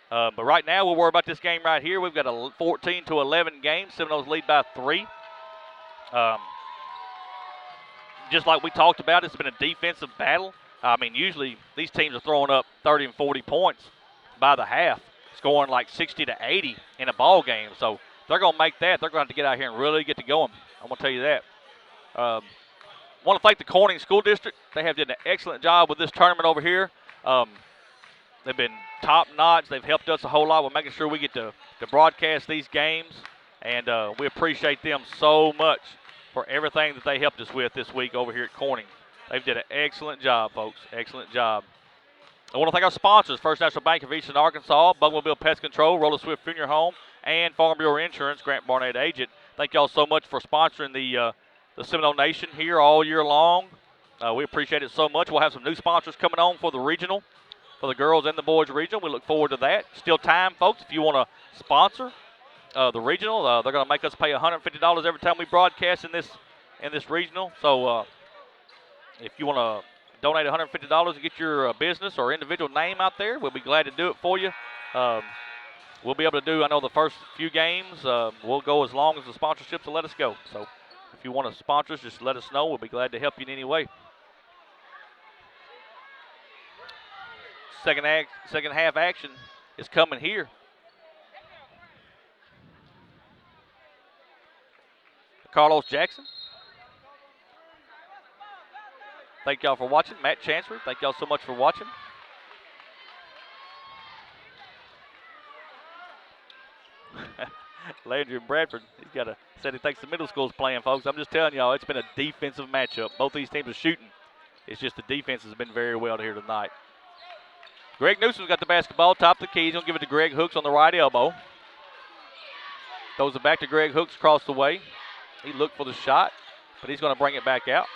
But right now, we'll worry about this game right here. We've got a 14-11 game. Seminoles lead by 3. Just like we talked about, it's been a defensive battle. I mean, usually these teams are throwing up 30 and 40 points by the half, scoring like 60 to 80 in a ball game. So they're going to make that. They're going to have to get out here and really get to going. I'm going to tell you that. Want to thank the Corning School District. They have done an excellent job with this tournament over here. They've been top-notch. They've helped us a whole lot with making sure we get to broadcast these games, and we appreciate them so much for everything that they helped us with this week over here at Corning. They've did an excellent job, folks. Excellent job. I want to thank our sponsors, First National Bank of Eastern Arkansas, Bugmobile Pest Control, Roller Swift Funeral Home, and Farm Bureau Insurance, Grant Barnett Agent. Thank y'all so much for sponsoring the Seminole Nation here all year long. We appreciate it so much. We'll have some new sponsors coming on for the regional, for the girls and the boys regional. We look forward to that. Still time, folks, if you want to sponsor the regional. They're going to make us pay $150 every time we broadcast in this regional. So if you want to donate $150 to get your business or individual name out there, we'll be glad to do it for you. We'll be able to do, I know, the first few games. We'll go as long as the sponsorships will let us go. So if you want to sponsor us, just let us know. We'll be glad to help you in any way. Second half action is coming here. Carlos Jackson. Thank y'all for watching. Matt Chancery, thank y'all so much for watching. Landry and Bradford, said he thinks the middle school's playing, folks. I'm just telling y'all, it's been a defensive matchup. Both these teams are shooting. It's just the defense has been very well here tonight. Greg Newsom's got the basketball, top of the key. He's going to give it to Greg Hooks on the right elbow. Throws it back to Greg Hooks across the way. He looked for the shot, but he's going to bring it back out.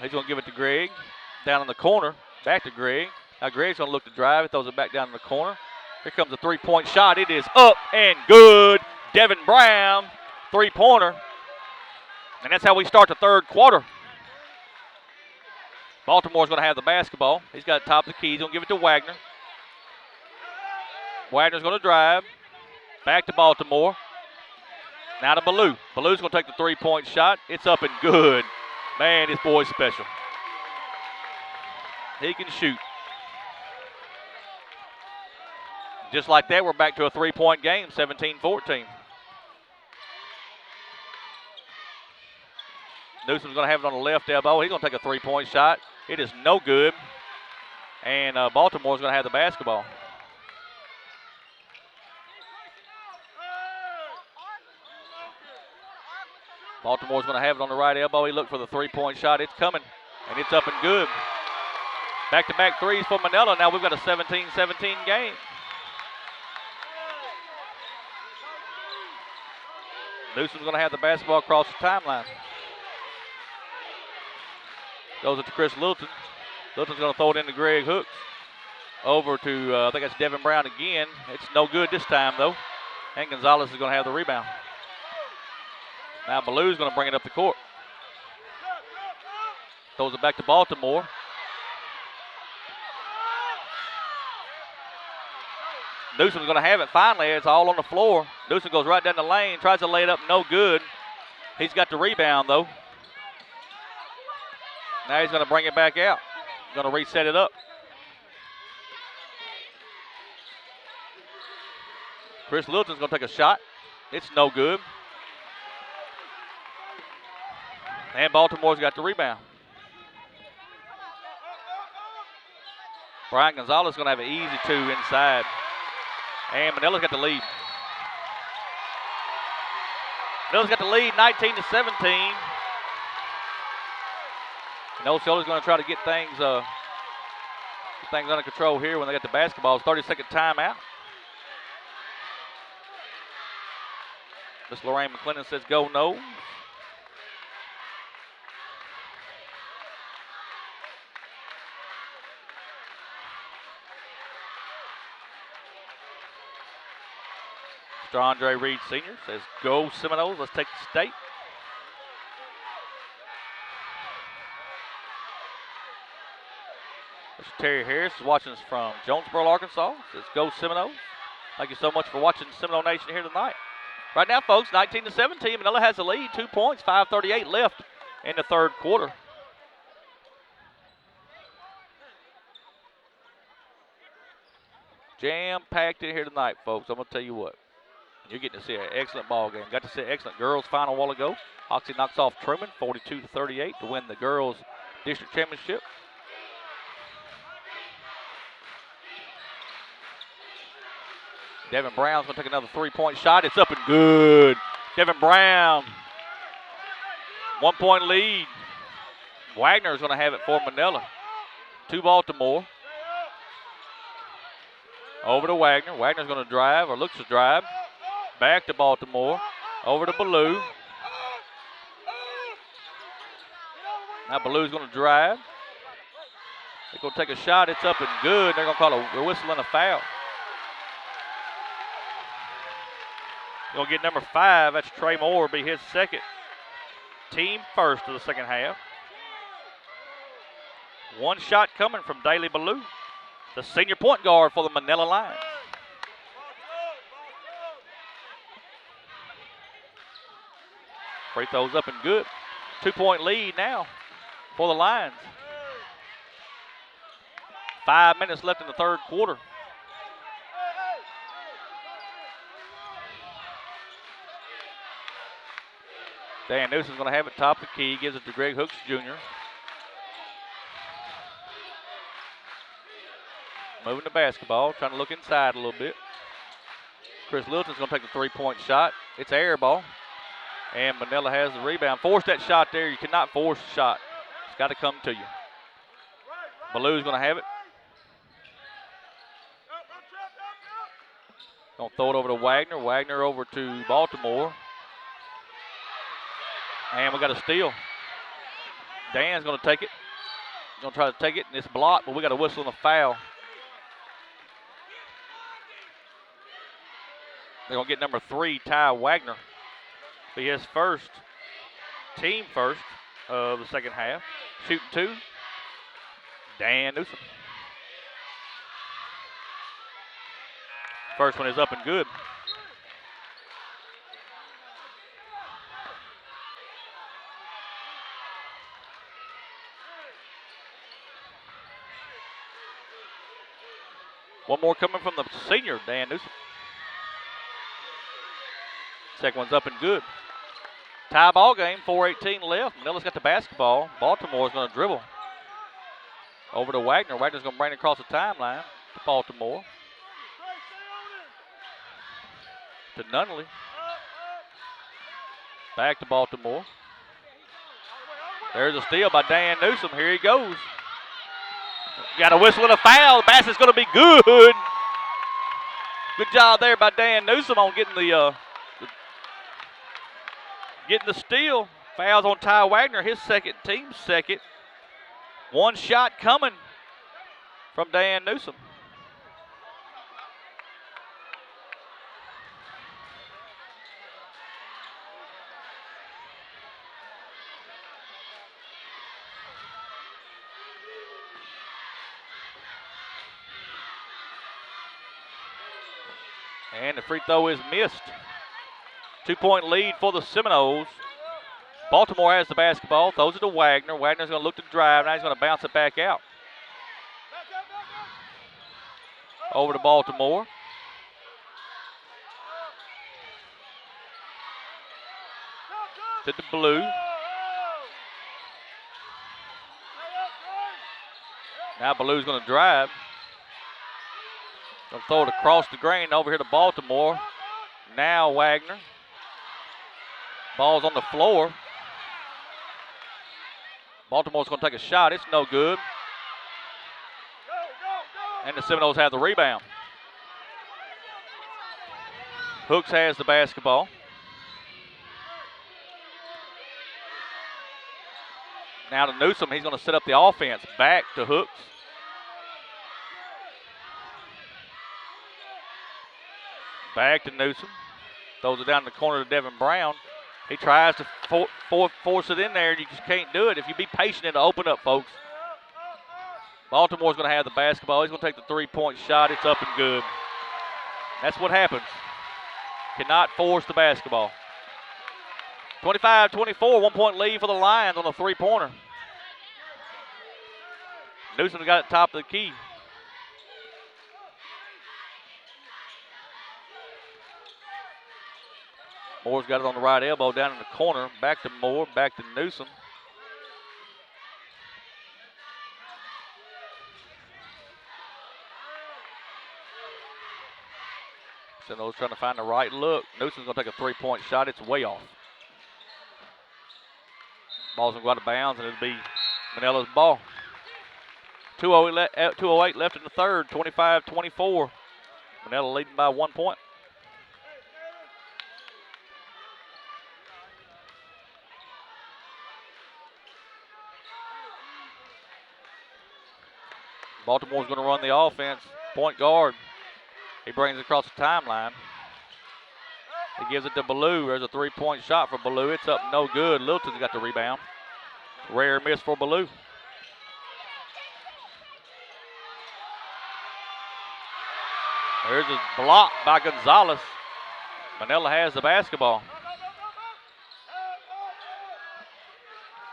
He's going to give it to Greg down in the corner. Back to Greg. Now Greg's going to look to drive. He throws it back down in the corner. Here comes a three-point shot. It is up and good. Devin Brown, three-pointer. And that's how we start the third quarter. Baltimore's going to have the basketball. He's got it top of the key. He's going to give it to Wagner. Wagner's going to drive. Back to Baltimore. Now to Ballou. Ballou's going to take the three-point shot. It's up and good. Man, this boy's special. He can shoot. Just like that, we're back to a three-point game, 17-14. Newsom's going to have it on the left elbow. He's going to take a three-point shot. It is no good. And Baltimore's going to have the basketball. Baltimore's going to have it on the right elbow. He looked for the three-point shot. It's coming, and it's up and good. Back-to-back threes for Manila. Now we've got a 17-17 game. Newsom's going to have the basketball across the timeline. Goes it to Chris Littleton. Littleton's going to throw it into Greg Hooks. Over to, I think that's Devin Brown again. It's no good this time, though. And Gonzalez is going to have the rebound. Now Ballou's going to bring it up the court. Throws it back to Baltimore. Newsom's going to have it finally. It's all on the floor. Newsom goes right down the lane, tries to lay it up, no good. He's got the rebound, though. Now he's going to bring it back out. Going to reset it up. Chris Littleton's going to take a shot. It's no good. And Baltimore's got the rebound. Brian Gonzalez is going to have an easy two inside. And Manila's got the lead. Manila's got the lead 19-17. And Osceola's going to try to get things under control here when they get the basketball. 30-second timeout. Miss Lorraine McClendon says go no. Mr. Andre Reed Sr. says go Seminoles. Let's take the state. Mr. Terry Harris is watching us from Jonesboro, Arkansas. Says go Seminoles. Thank you so much for watching Seminole Nation here tonight. Right now, folks, 19-17. Manila has the lead. 2 points, 5:38 left in the third quarter. Jam-packed in here tonight, folks. I'm going to tell you what. You're getting to see an excellent ball game. Got to see an excellent girls final a while ago. Oxy knocks off Truman 42-38 to win the girls district championship. Devin Brown's going to take another three-point shot. It's up and good. Devin Brown, 1 point lead. Wagner's going to have it for Manila. To Baltimore. Over to Wagner. Wagner's going to drive, or looks to drive. Back to Baltimore. Over to Ballou. Now Ballou's going to drive. They're going to take a shot. It's up and good. They're going to call a whistle and a foul. Going to get number 5. That's Trey Moore. Will be his second. Team first of the second half. One shot coming from Daly Ballou, the senior point guard for the Manila Lions. Free throws up and good. 2 point lead now for the Lions. 5 minutes left in the third quarter. Dan Newsom's going to have it top of the key. Gives it to Greg Hooks Jr. Moving the basketball, trying to look inside a little bit. Chris Littleton's going to take the three-point shot. It's air ball. And Manila has the rebound. Force that shot there. You cannot force a shot. It's got to come to you. Ballou's going to have it. Gonna throw it over to Wagner. Wagner over to Baltimore. And we got a steal. Dan's gonna take it. Gonna try to take it, and it's blocked, but we got a whistle and a foul. They're gonna get number 3, Ty Wagner. Be his first, team first of the second half. Shooting 2, Dan Newsom. First one is up and good. One more coming from the senior, Dan Newsom. Second one's up and good. Tie ball game, 4:18 left. Manila's got the basketball. Baltimore's going to dribble. Over to Wagner. Wagner's going to bring it across the timeline to Baltimore. To Nunley. Back to Baltimore. There's a steal by Dan Newsom. Here he goes. Got a whistle and a foul. The basket's going to be good. Good job there by Dan Newsom on getting the steal. Fouls on Ty Wagner, his second, team's second. One shot coming from Dan Newsom. And the free throw is missed. 2-point lead for the Seminoles. Baltimore has the basketball, throws it to Wagner. Wagner's going to look to drive. Now he's going to bounce it back out. Over to Baltimore. To the blue. Now Blue's going to drive. Going to throw it across the grain over here to Baltimore. Now Wagner. Ball's on the floor. Baltimore's going to take a shot. It's no good. And the Seminoles have the rebound. Hooks has the basketball. Now to Newsom. He's going to set up the offense. Back to Hooks. Back to Newsom. Throws it down in the corner to Devin Brown. He tries to force it in there, and you just can't do it. If you be patient, it'll open up, folks. Baltimore's going to have the basketball. He's going to take the three-point shot. It's up and good. That's what happens. Cannot force the basketball. 25-24, 1-point lead for the Lions on the three-pointer. Newsom's got it top of the key. Moore's got it on the right elbow down in the corner. Back to Moore, back to Newsom. Seminoles trying to find the right look. Newsom's going to take a three-point shot. It's way off. Ball's going to go out of bounds, and it'll be Manila's ball. 2:08 left in the third, 25-24. Manila leading by 1 point. Baltimore's going to run the offense. Point guard. He brings it across the timeline. He gives it to Ballou. There's a three-point shot for Ballou. It's up no good. Littleton's got the rebound. Rare miss for Ballou. There's a block by Gonzalez. Manila has the basketball.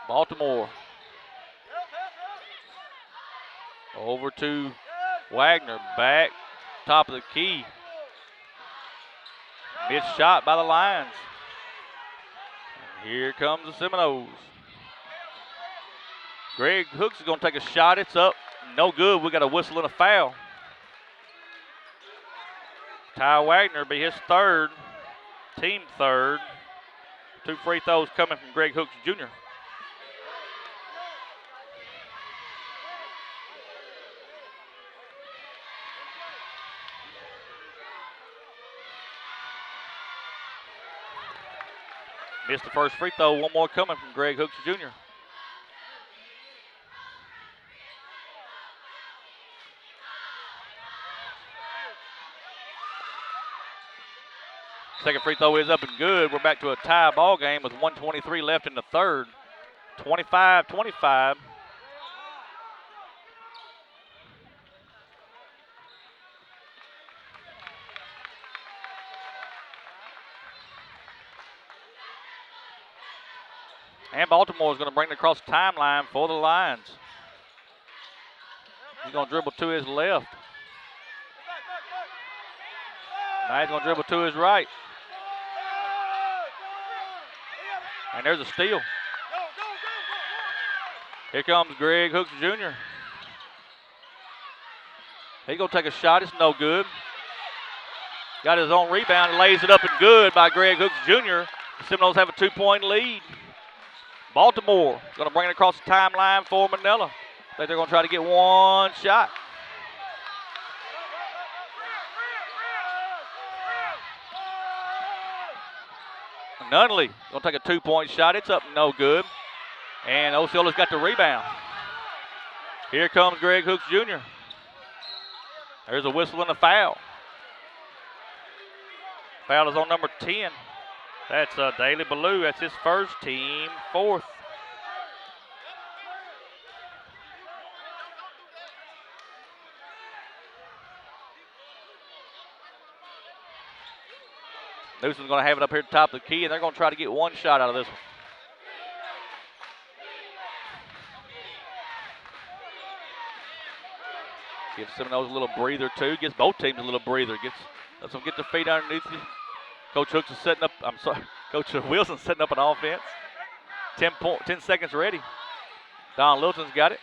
Baltimore. Over to Wagner. Back. Top of the key. Missed shot by the Lions. And here comes the Seminoles. Greg Hooks is going to take a shot. It's up. No good. We got a whistle and a foul. Ty Wagner be his third. Team third. 2 free throws coming from Greg Hooks Jr. Missed the first free throw. One more coming from Greg Hooks Jr. Second free throw is up and good. We're back to a tie ball game with 1:23 left in the third. 25-25. And Baltimore is going to bring it across the timeline for the Lions. He's going to dribble to his left. Now he's going to dribble to his right. And there's a steal. Here comes Greg Hooks Jr. He's going to take a shot. It's no good. Got his own rebound and lays it up and good by Greg Hooks Jr. The Seminoles have a 2-point lead. Baltimore going to bring it across the timeline for Manila. I think they're going to try to get one shot. Nunley going to take a 2-point shot. It's up no good. And Osceola's got the rebound. Here comes Greg Hooks Jr. There's a whistle and a foul. Foul is on number 10. That's Daly Ballou. That's his first, team fourth. Newsom's going to have it up here at the top of the key, and they're going to try to get one shot out of this one. Gives Seminoles a little breather, too. Gives both teams a little breather. Lets them get their feet underneath you. Coach Hooks is setting up, Coach Wilson's setting up an offense. 10 seconds ready. Don Lilton's got it.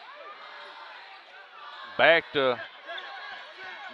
Back to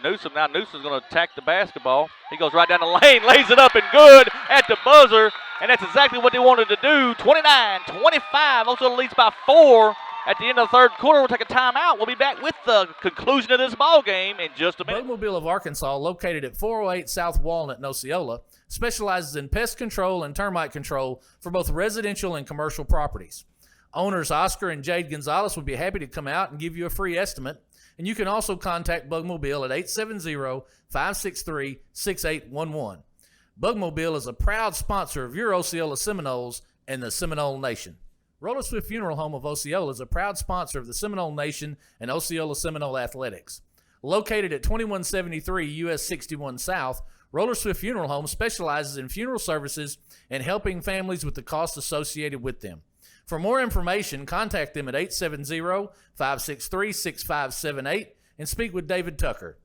Newsom. Now Newsom's going to attack the basketball. He goes right down the lane, lays it up and good at the buzzer. And that's exactly what they wanted to do. 29-25. Osceola leads by 4 at the end of the third quarter. We'll take a timeout. We'll be back with the conclusion of this ball game in just a minute. Boatmobile of Arkansas, located at 408 South Walnut in Osceola, specializes in pest control and termite control for both residential and commercial properties. Owners Oscar and Jade Gonzalez would be happy to come out and give you a free estimate. And you can also contact Bugmobile at 870-563-6811. Bugmobile is a proud sponsor of your Osceola Seminoles and the Seminole Nation. Roller Swift Funeral Home of Osceola is a proud sponsor of the Seminole Nation and Osceola Seminole Athletics. Located at 2173 US 61 South, Roller Swift Funeral Home specializes in funeral services and helping families with the costs associated with them. For more information, contact them at 870-563-6578 and speak with David Tucker.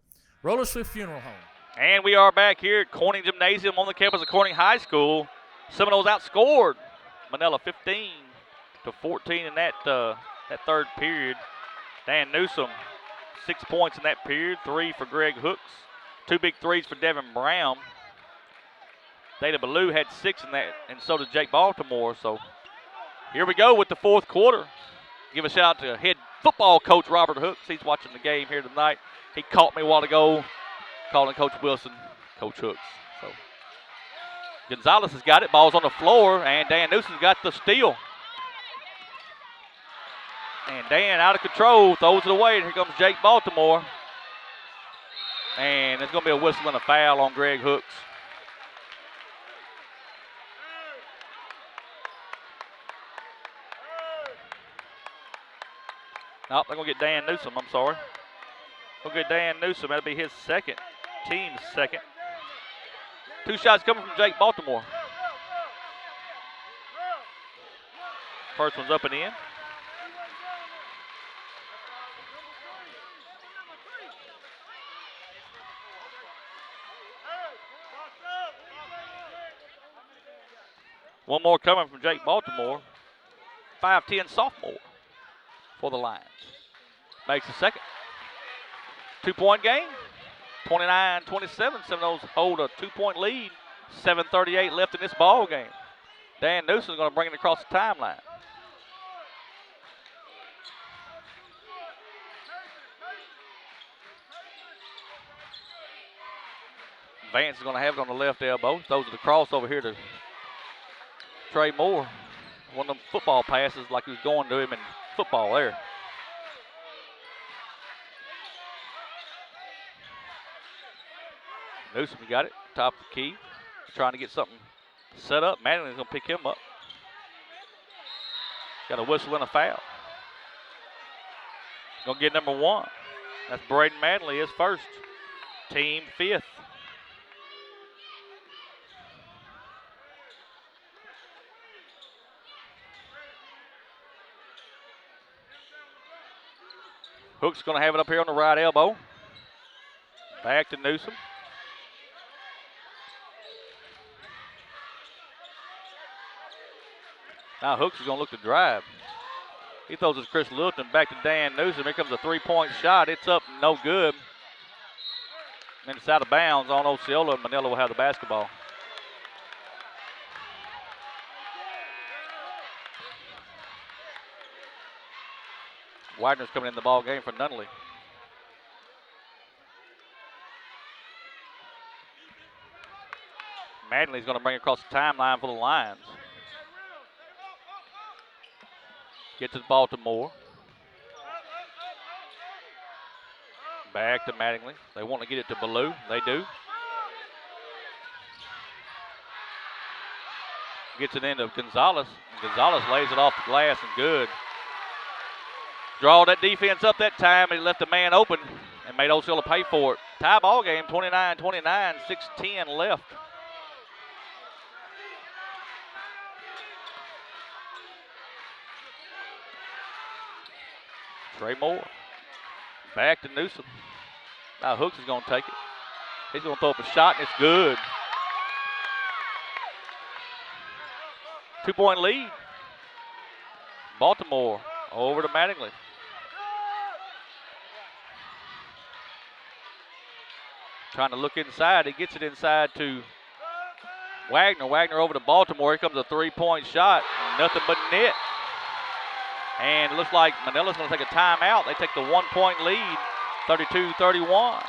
Roller Swift Funeral Home. And we are back here at Corning Gymnasium on the campus of Corning High School. Seminoles outscored Manila 15-14 in that third period. Dan Newsom, 6 points in that period, 3 for Greg Hooks, 2 big threes for Devin Brown. Data Ballou had 6 in that, and so did Jake Baltimore. So here we go with the fourth quarter. Give a shout out to head football coach Robert Hooks. He's watching the game here tonight. He caught me a while ago, calling Coach Wilson Coach Hooks. So Gonzalez has got it. Ball's on the floor, and Dan Newsom's got the steal. And Dan out of control, throws it away, and here comes Jake Baltimore. And there's going to be a whistle and a foul on Greg Hooks. Nope, they're going to get Dan Newsom, I'm sorry. We'll get Dan Newsom, that'll be his second, team's second. 2 shots coming from Jake Baltimore. First one's up and in. One more coming from Jake Baltimore. 5'10" sophomore for the Lions. Makes the second. 2-point game. 29-27. Seminoles hold a 2-point lead. 7:38 left in this ball game. Dan Newsom's going to bring it across the timeline. Vance is going to have it on the left elbow. Throws it across over here to Trey Moore. One of them football passes like he was going to him in football there. Newsom got it, top of the key. Trying to get something set up. Mattingly's going to pick him up. Got a whistle and a foul. Going to get number 1. That's Braden Mattingly, his first. Team 5th. Hook's going to have it up here on the right elbow. Back to Newsom. Now Hooks is going to look to drive. He throws it to Chris Littleton, back to Dan Newsom. Here comes a three-point shot. It's up, no good. And it's out of bounds on Osceola. Manila will have the basketball. Widener's coming in the ball game for Nunley. Mattingly's going to bring it across the timeline for the Lions. Gets it ball to Moore. Back to Mattingly. They want to get it to Ballou. They do. Gets it into Gonzalez. Gonzalez lays it off the glass and good. Draw that defense up that time, and he left the man open and made Osceola pay for it. Tie ball game, 29-29, 6:10 left. Trey Moore. Back to Newsom. Now Hooks is going to take it. He's going to throw up a shot, and it's good. 2-point lead. Baltimore over to Mattingly. Trying to look inside. He gets it inside to Wagner. Wagner over to Baltimore. Here comes a three-point shot. Nothing but net. And it looks like Manila's going to take a timeout. They take the 1-point lead, 32-31.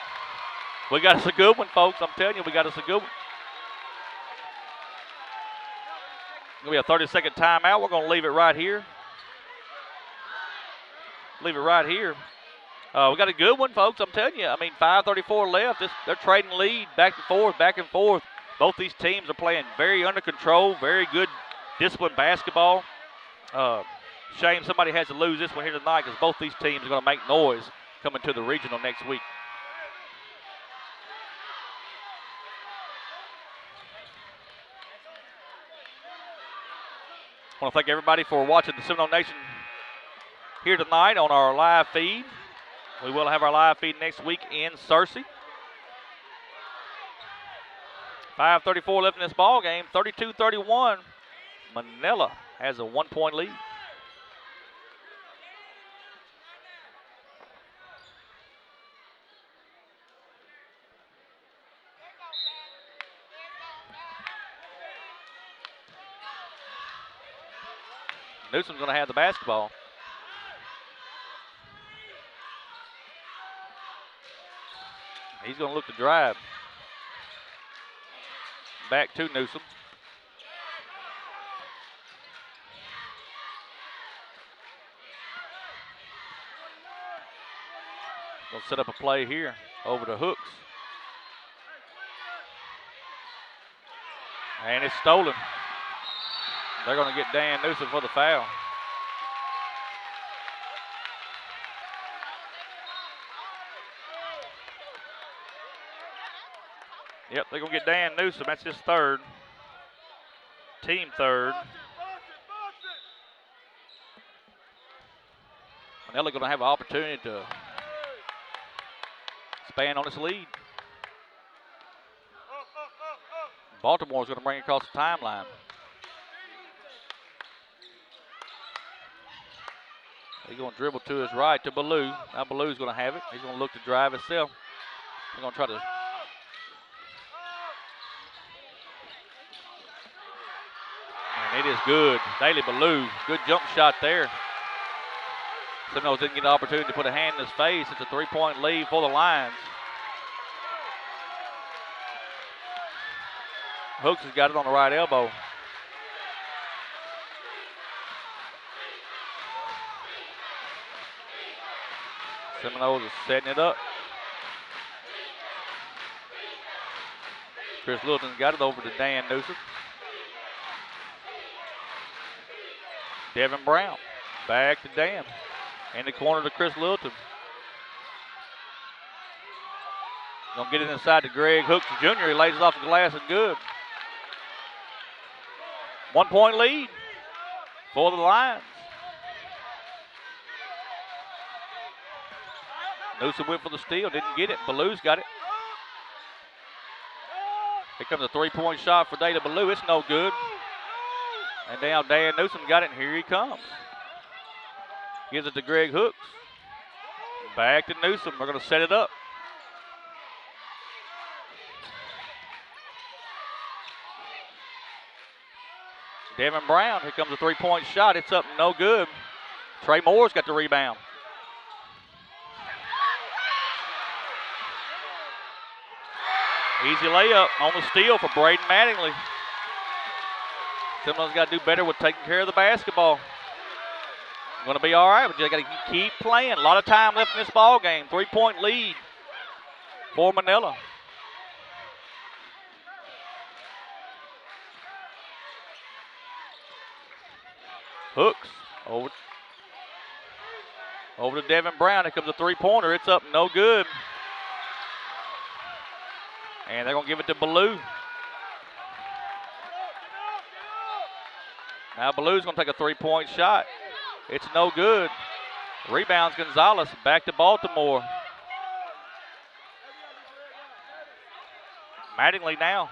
We got us a good one, folks. I'm telling you, we got us a good one. It's going to be a 30-second timeout. We're going to leave it right here. Leave it right here. We got a good one, folks. I'm telling you. I mean, 5:34 left. They're trading lead back and forth, back and forth. Both these teams are playing very under control, very good disciplined basketball. Shame somebody has to lose this one here tonight because both these teams are going to make noise coming to the regional next week. I want to thank everybody for watching the Seminole Nation here tonight on our live feed. We will have our live feed next week in Searcy. 5:34 left in this ball game, 32-31. Manila has a 1-point lead. Newsom's going to have the basketball. He's going to look to drive. Back to Newsom. Going to set up a play here over to Hooks. And it's stolen. They're going to get Dan Newsom for the foul. Yep, they're going to get Dan Newsom. That's his third. Team third. Manila going to have an opportunity to expand on this lead. Baltimore's going to bring it across the timeline. He's going to dribble to his right to Ballou. Now Ballou's going to have it. He's going to look to drive himself. He's going to try to. And it is good. Daly Ballou, good jump shot there. Seminoles didn't get the opportunity to put a hand in his face. It's a 3-point lead for the Lions. Hooks has got it on the right elbow. Seminoles is setting it up. Chris Littleton's got it over to Dan Newsom. Devin Brown. Back to Dan. In the corner to Chris Littleton. Gonna get it inside to Greg Hooks Jr. He lays it off the glass and good. 1 point lead for the Lions. Newsom went for the steal, didn't get it. Ballew's got it. Here comes a 3-point shot for Data Ballew. It's no good. And now Dan Newsom got it, and here he comes. Gives it to Greg Hooks. Back to Newsom. We're going to set it up. Devin Brown. Here comes a 3-point shot. It's up, no good. Trey Moore's got the rebound. Easy layup on the steal for Braden Mattingly. Seminoles got to do better with taking care of the basketball. Going to be all right, but you got to keep playing. A lot of time left in this ball game. 3-point lead for Manila. Hooks over to Devin Brown. Here comes a 3-pointer. It's up, no good. And they're going to give it to Ballew. Now Ballew's going to take a 3-point shot. It's no good. Rebounds Gonzalez. Back to Baltimore. Mattingly now.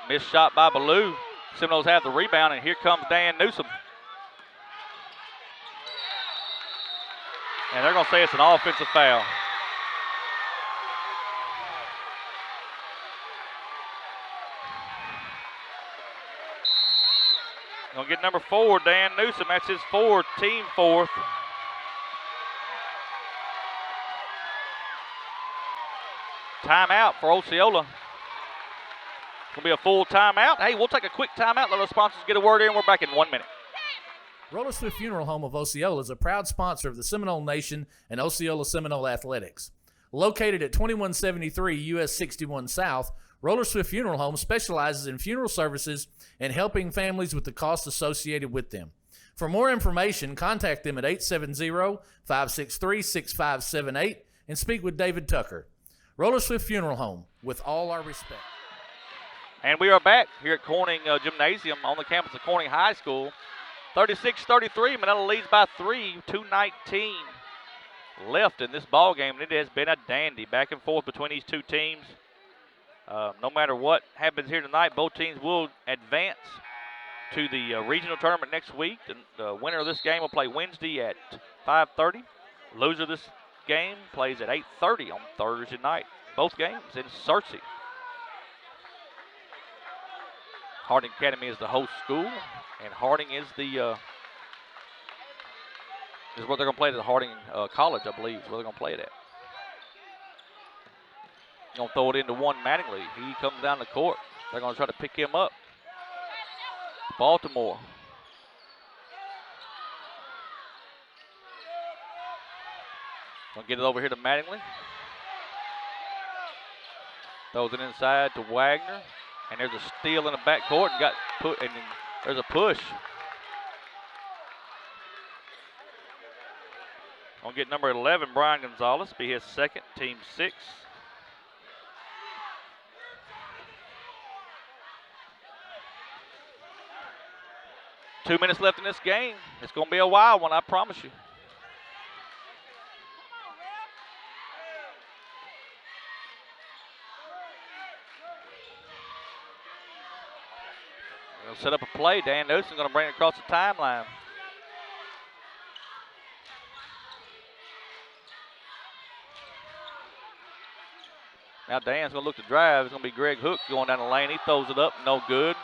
Missed shot by Ballew. Seminoles have the rebound, and here comes Dan Newsom. And they're going to say it's an offensive foul. Going to get number 4, Dan Newsom. That's his team fourth. Timeout for Osceola. It's going to be a full timeout. Hey, we'll take a quick timeout. Let our sponsors get a word in. We're back in 1 minute. Roller Swift Funeral Home of Osceola is a proud sponsor of the Seminole Nation and Osceola Seminole Athletics. Located at 2173 US 61 South, Roller Swift Funeral Home specializes in funeral services and helping families with the costs associated with them. For more information, contact them at 870-563-6578 and speak with David Tucker. Roller Swift Funeral Home, with all our respect. And we are back here at Corning Gymnasium on the campus of Corning High School. 36-33, Manila leads by 3, 2:19 left in this ball game, and it has been a dandy back and forth between these two teams. No matter what happens here tonight, both teams will advance to the regional tournament next week. The winner of this game will play Wednesday at 5:30. Loser of this game plays at 8:30 on Thursday night. Both games in Searcy. Harding Academy is the host school, and Harding is the is what they're going to play at the Harding College, I believe, is where they're going to play it at. Going to throw it into one Mattingly. He comes down the court. They're going to try to pick him up. Baltimore. Going to get it over here to Mattingly. Throws it inside to Wagner. And there's a steal in the backcourt, and there's a push. Gonna get number 11, Brian Gonzalez, be his second, team 6. Two minutes left in this game. It's gonna be a wild one, I promise you. They'll set up a play. Dan Newsom's going to bring it across the timeline. Now Dan's going to look to drive. It's going to be Greg Hook going down the lane. He throws it up. No good.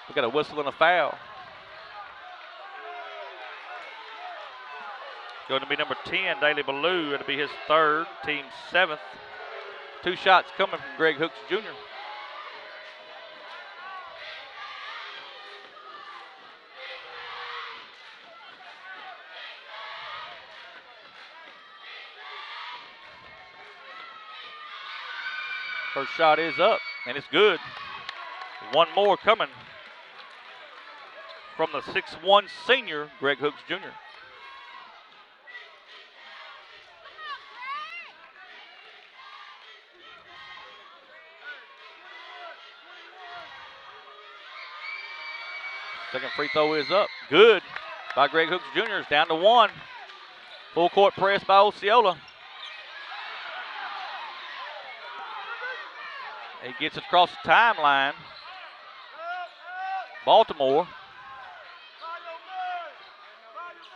We got a whistle and a foul. Going to be number 10, Daley Ballew. It'll be his third, team 7th. 2 shots coming from Greg Hooks Jr. First shot is up, and it's good. One more coming from the 6'1 senior, Greg Hooks Jr. Second free throw is up. Good by Greg Hooks Jr. It's down to one. Full court press by Osceola. He gets it across the timeline. Baltimore.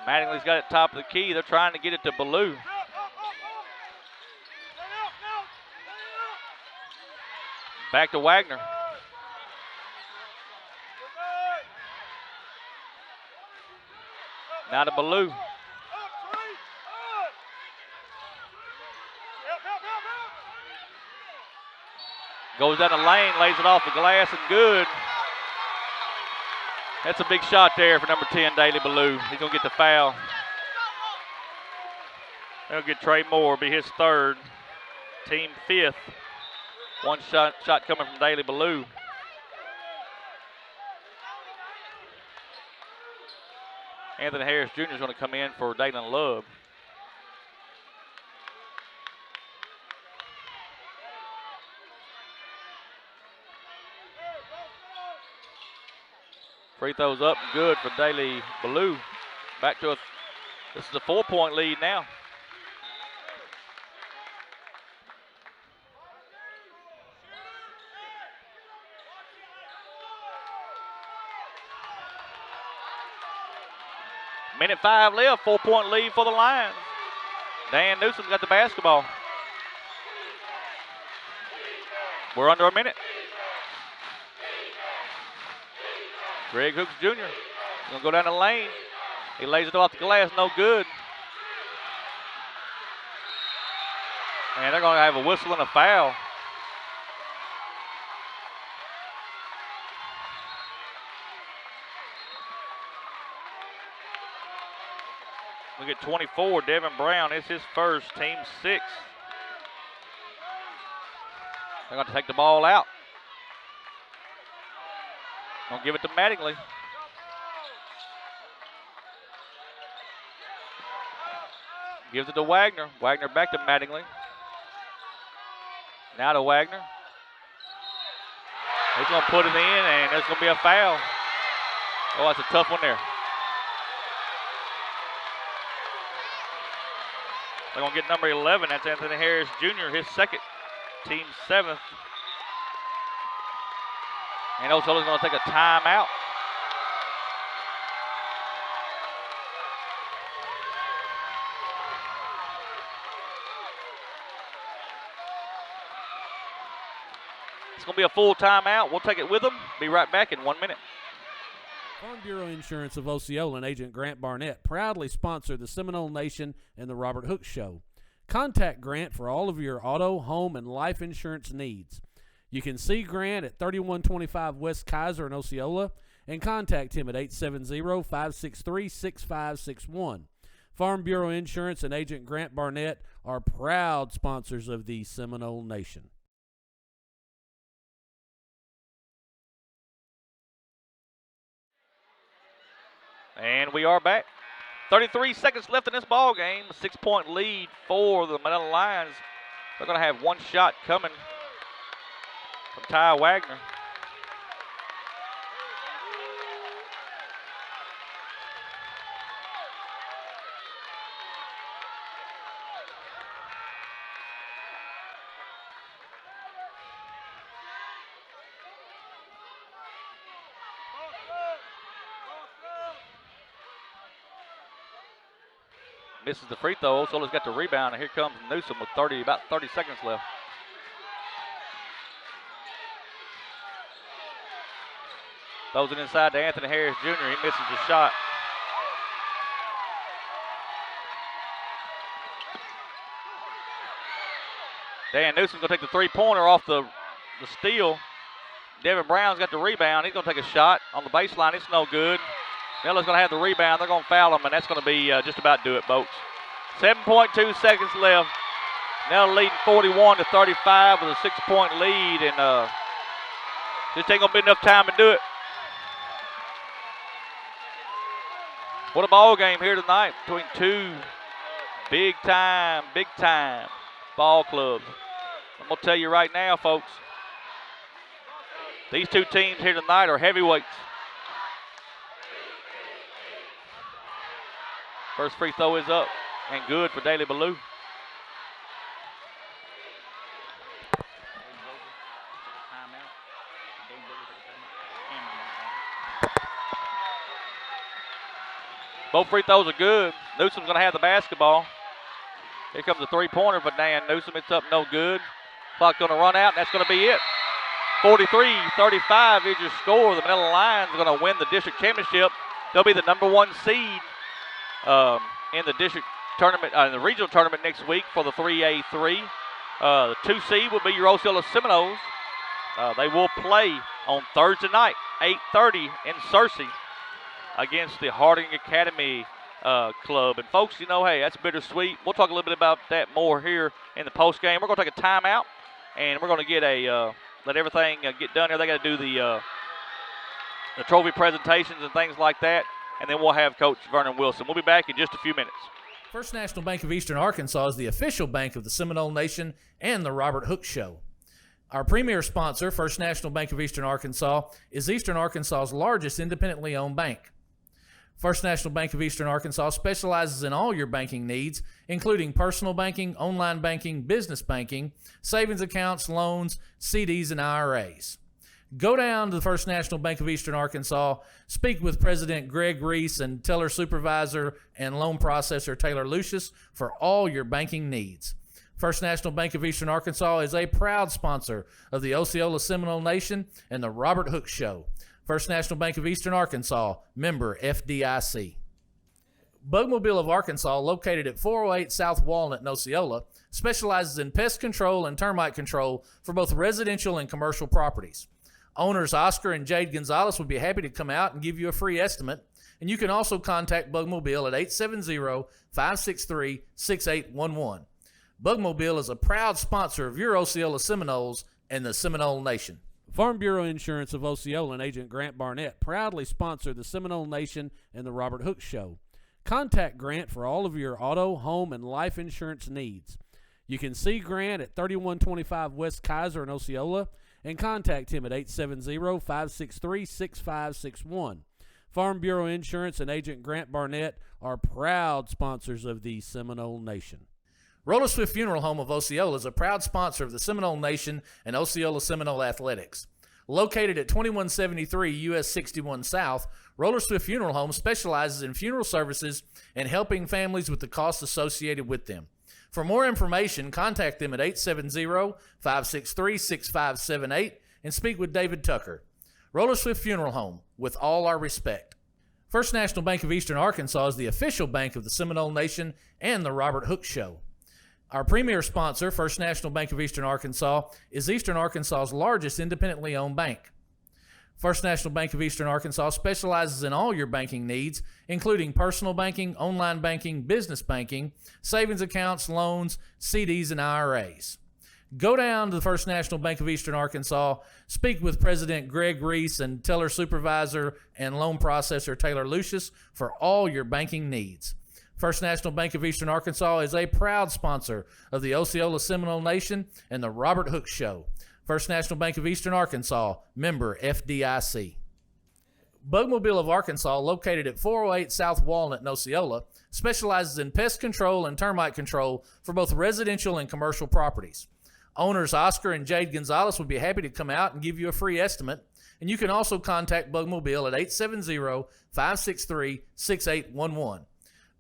Mattingly's got it top of the key. They're trying to get it to Ballou. Back to Wagner. Now to Ballou. Goes down the lane, lays it off the glass, and good. That's a big shot there for number 10, Daley Ballou. He's going to get the foul. He'll get Trey Moore, be his third. Team fifth. One shot coming from Daley Ballou. Anthony Harris Jr. is going to come in for Dayton Love. Free throws up and good for Daley Ballou. Back to this is a 4-point lead now. Minute 5 left, 4-point lead for the Lions. Dan Newsom's got the basketball. We're under a minute. Greg Hooks Jr. Gonna go down the lane. He lays it off the glass, no good. And they're gonna have a whistle and a foul. Look at 24, Devin Brown. It's his first, team 6. They're going to take the ball out. Gonna give it to Mattingly. Gives it to Wagner. Wagner back to Mattingly. Now to Wagner. He's going to put it in, and there's going to be a foul. Oh, that's a tough one there. They're going to get number 11. That's Anthony Harris Jr., his second, team 7th. And Osceola's going to take a timeout. It's going to be a full timeout. We'll take it with them. Be right back in 1 minute. Farm Bureau Insurance of Osceola and Agent Grant Barnett proudly sponsor the Seminole Nation and the Robert Hooks Show. Contact Grant for all of your auto, home, and life insurance needs. You can see Grant at 3125 West Kaiser in Osceola and contact him at 870-563-6561. Farm Bureau Insurance and Agent Grant Barnett are proud sponsors of the Seminole Nation. And we are back. 33 seconds left in this ball game. A 6-point lead for the Manila Lions. They're going to have one shot coming from Ty Wagner. Misses the free throw. Osceola's got the rebound, and here comes Newsom with about 30 seconds left. Throws it inside to Anthony Harris Jr. He misses the shot. Dan Newsom's going to take the three-pointer off the steal. Devin Brown's got the rebound. He's going to take a shot on the baseline. It's no good. Milla's going to have the rebound. They're going to foul him, and that's going to be just about do it, Boats. 7.2 seconds left. Now leading 41-35 with a 6-point lead, and just ain't gonna be enough time to do it. What a ball game here tonight between two big time ball clubs. I'm gonna tell you right now, folks, these two teams here tonight are heavyweights. First free throw is up and good for Daly Ballou. Both free throws are good. Newsom's gonna have the basketball. Here comes a three-pointer for Dan Newsom. It's up no good. Clock gonna run out, and that's gonna be it. 43-35 is your score. The Manila Lions are gonna win the district championship. They'll be the #1 seed in the district tournament, in the regional tournament next week for the 3A-3. The 2 seed will be your Osceola Seminoles. They will play on Thursday night, 8:30 in Searcy against the Harding Academy club. And folks, you know, hey, that's bittersweet. We'll talk a little bit about that more here in the post game. We're going to take a timeout, and we're going to get let everything get done here. They got to do the trophy presentations and things like that, and then we'll have Coach Vernon Wilson. We'll be back in just a few minutes. First National Bank of Eastern Arkansas is the official bank of the Seminole Nation and the Robert Hooks Show. Our premier sponsor, First National Bank of Eastern Arkansas, is Eastern Arkansas's largest independently owned bank. First National Bank of Eastern Arkansas specializes in all your banking needs, including personal banking, online banking, business banking, savings accounts, loans, CDs, and IRAs. Go down to the First National Bank of Eastern Arkansas, speak with President Greg Reese and teller supervisor and loan processor Taylor Lucius for all your banking needs. First National Bank of Eastern Arkansas is a proud sponsor of the Osceola Seminole Nation and the Robert Hooks Show. First National Bank of Eastern Arkansas, member FDIC. Bugmobile of Arkansas, located at 408 South Walnut in Osceola, specializes in pest control and termite control for both residential and commercial properties. Owners Oscar and Jade Gonzalez would be happy to come out and give you a free estimate, and you can also contact Bugmobile at 870-563-6811. Bugmobile is a proud sponsor of your Osceola Seminoles and the Seminole Nation. Farm Bureau Insurance of Osceola and Agent Grant Barnett proudly sponsor the Seminole Nation and the Robert Hooks Show. Contact Grant for all of your auto, home, and life insurance needs. You can see Grant at 3125 West Kaiser in Osceola and contact him at 870-563-6561. Farm Bureau Insurance and Agent Grant Barnett are proud sponsors of the Seminole Nation. Roller Swift Funeral Home of Osceola is a proud sponsor of the Seminole Nation and Osceola Seminole Athletics. Located at 2173 US 61 South, Roller Swift Funeral Home specializes in funeral services and helping families with the costs associated with them. For more information, contact them at 870-563-6578 and speak with David Tucker. Roller Swift Funeral Home, with all our respect. First National Bank of Eastern Arkansas is the official bank of the Seminole Nation and the Robert Hooks Show. Our premier sponsor, First National Bank of Eastern Arkansas, is Eastern Arkansas's largest independently owned bank. First National Bank of Eastern Arkansas specializes in all your banking needs, including personal banking, online banking, business banking, savings accounts, loans, CDs, and IRAs. Go down to the First National Bank of Eastern Arkansas, speak with President Greg Reese and teller supervisor and loan processor Taylor Lucius for all your banking needs. First National Bank of Eastern Arkansas is a proud sponsor of the Osceola Seminole Nation and the Robert Hooks Show. First National Bank of Eastern Arkansas, member FDIC. Bugmobile of Arkansas, located at 408 South Walnut in Osceola, specializes in pest control and termite control for both residential and commercial properties. Owners Oscar and Jade Gonzalez would be happy to come out and give you a free estimate, and you can also contact Bugmobile at 870-563-6811.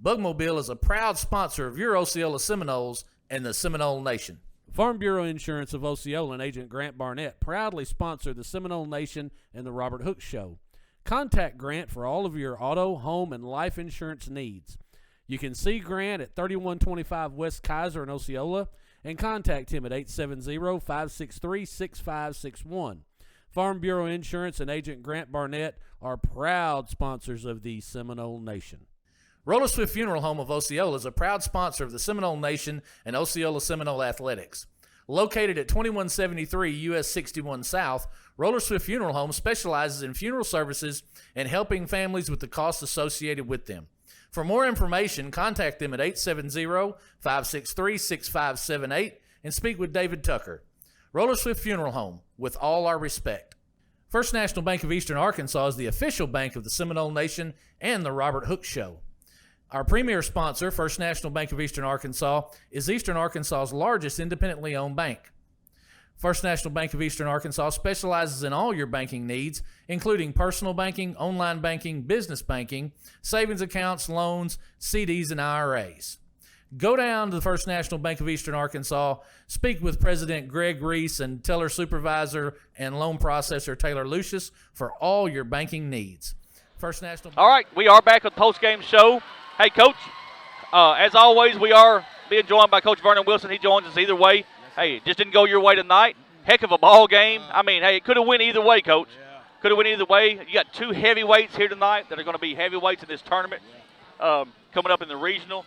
Bugmobile is a proud sponsor of your Osceola Seminoles and the Seminole Nation. Farm Bureau Insurance of Osceola and Agent Grant Barnett proudly sponsor the Seminole Nation and the Robert Hooks Show. Contact Grant for all of your auto, home, and life insurance needs. You can see Grant at 3125 West Kaiser in Osceola and contact him at 870-563-6561. Farm Bureau Insurance and Agent Grant Barnett are proud sponsors of the Seminole Nation. Roller Swift Funeral Home of Osceola is a proud sponsor of the Seminole Nation and Osceola Seminole Athletics. Located at 2173 US 61 South, Roller Swift Funeral Home specializes in funeral services and helping families with the costs associated with them. For more information, contact them at 870-563-6578 and speak with David Tucker. Roller Swift Funeral Home, with all our respect. First National Bank of Eastern Arkansas is the official bank of the Seminole Nation and the Robert Hooks Show. Our premier sponsor, First National Bank of Eastern Arkansas, is Eastern Arkansas's largest independently owned bank. First National Bank of Eastern Arkansas specializes in all your banking needs, including personal banking, online banking, business banking, savings accounts, loans, CDs, and IRAs. Go down to the First National Bank of Eastern Arkansas, speak with President Greg Reese and teller supervisor and loan processor Taylor Lucius for all your banking needs. First National. All right, we are back with the postgame show. Hey, Coach, as always, we are being joined by Coach Vernon Wilson. He joins us either way. Hey, it just didn't go your way tonight. Heck of a ball game. I mean, hey, it could have went either way, Coach. Could have went either way. You got two heavyweights here tonight that are going to be heavyweights in this tournament coming up in the regional.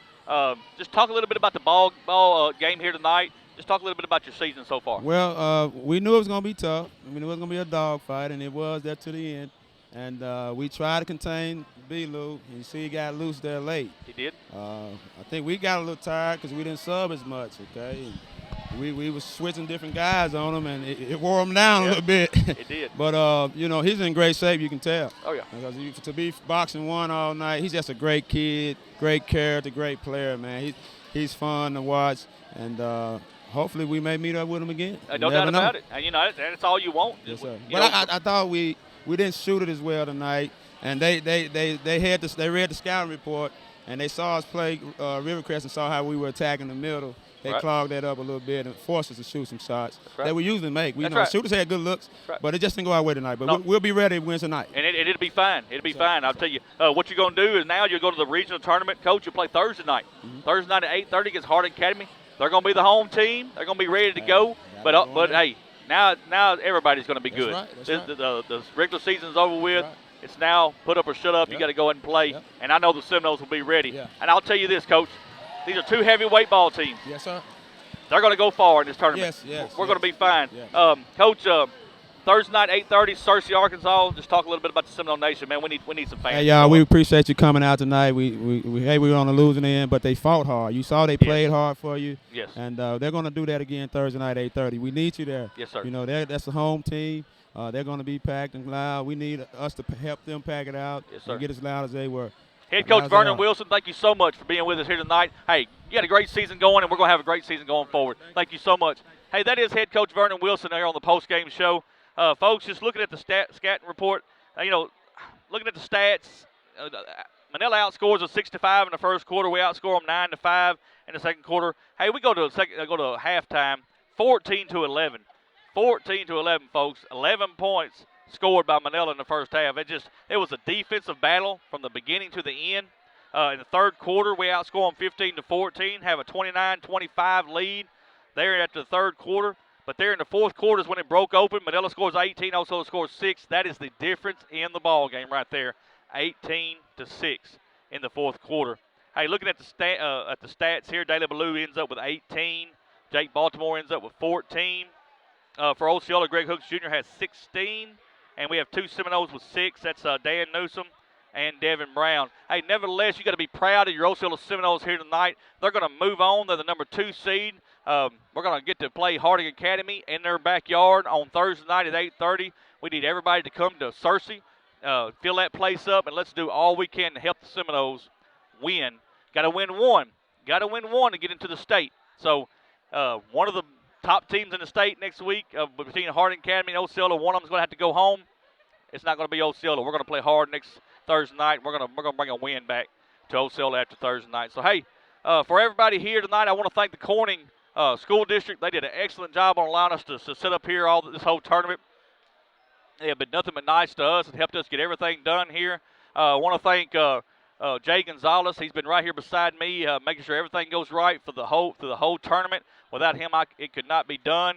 Just talk a little bit about the ball game here tonight. Just talk a little bit about your season so far. Well, we knew it was going to be tough. We knew it was going to be a dogfight, and it was there to the end. And we tried to contain B-Lou. You see he got loose there late. He did. I think we got a little tired because we didn't sub as much, okay? And we was switching different guys on him, and it wore him down a little bit. It did. But, he's in great shape, you can tell. Oh, yeah. Because to be boxing one all night, he's just a great kid, great character, great player, man. He's fun to watch, and hopefully we may meet up with him again. No doubt about it. And, that's all you want. Yes, sir. But I thought we didn't shoot it as well tonight, and they read the scouting report, and they saw us play Rivercrest and saw how we were attacking the middle. They clogged that up a little bit and forced us to shoot some shots that we usually make. We shooters had good looks, but it just didn't go our way tonight. But we'll be ready to win tonight. And it'll be fine. It'll be fine. I'll tell you. What you're going to do is now you'll go to the regional tournament. Coach, you'll play Thursday night. Mm-hmm. Thursday night at 8:30 against Harding Academy. They're going to be the home team. They're going to be ready to go. But hey, now everybody's going to be good. Right. The regular season's over with. Right. It's now put up or shut up. Yep. You got to go ahead and play. Yep. And I know the Seminoles will be ready. Yeah. And I'll tell you this, Coach. These are two heavyweight ball teams. Yes, sir. They're going to go far in this tournament. Yes. We're going to be fine. Yes. Coach, Thursday night, 8:30, Searcy, Arkansas. Just talk a little bit about the Seminole Nation, man. We need some fans. Hey, y'all, we appreciate you coming out tonight. We were on the losing end, but they fought hard. You saw they played hard for you. Yes. And they're going to do that again Thursday night, 8:30. We need you there. Yes, sir. That's a home team. They're going to be packed and loud. We need us to help them pack it out and get as loud as they were. Head Coach Vernon Wilson, thank you so much for being with us here tonight. Hey, you had a great season going, and we're going to have a great season going forward. Thank you so much. Hey, that is Head Coach Vernon Wilson here on the postgame show. Folks, just looking at the scouting report, looking at the stats, Manila outscores us 6-5 in the first quarter. We outscore them 9-5 in the second quarter. Hey, we go to halftime, 14-11. 14-11, folks. 11 points scored by Manila in the first half. It was a defensive battle from the beginning to the end. In the third quarter, we outscore them 15-14, have a 29-25 lead there after the third quarter. But there in the fourth quarter is when it broke open. Manila scores 18, Osceola scores 6. That is the difference in the ball game right there, 18-6 in the fourth quarter. Hey, looking at the stats here, Daley Ballou ends up with 18. Jake Baltimore ends up with 14. For Osceola, Greg Hooks Jr. has 16. And we have two Seminoles with 6. That's Dan Newsom and Devin Brown. Hey, nevertheless, you got to be proud of your Osceola Seminoles here tonight. They're going to move on. They're the number 2 seed. We're going to get to play Harding Academy in their backyard on Thursday night at 8:30. We need everybody to come to Searcy, fill that place up, and let's do all we can to help the Seminoles win. Got to win one. Got to win one to get into the state. So one of the top teams in the state next week between Harding Academy and Osceola, one of them's going to have to go home. It's not going to be Osceola. We're going to play hard next Thursday night. We're going to bring a win back to Osceola after Thursday night. So, hey, for everybody here tonight, I want to thank the Corning School District. They did an excellent job on allowing us to set up here this whole tournament. They have been nothing but nice to us and helped us get everything done here. I want to thank Jay Gonzalez. He's been right here beside me, making sure everything goes right for the whole tournament. Without him, it could not be done.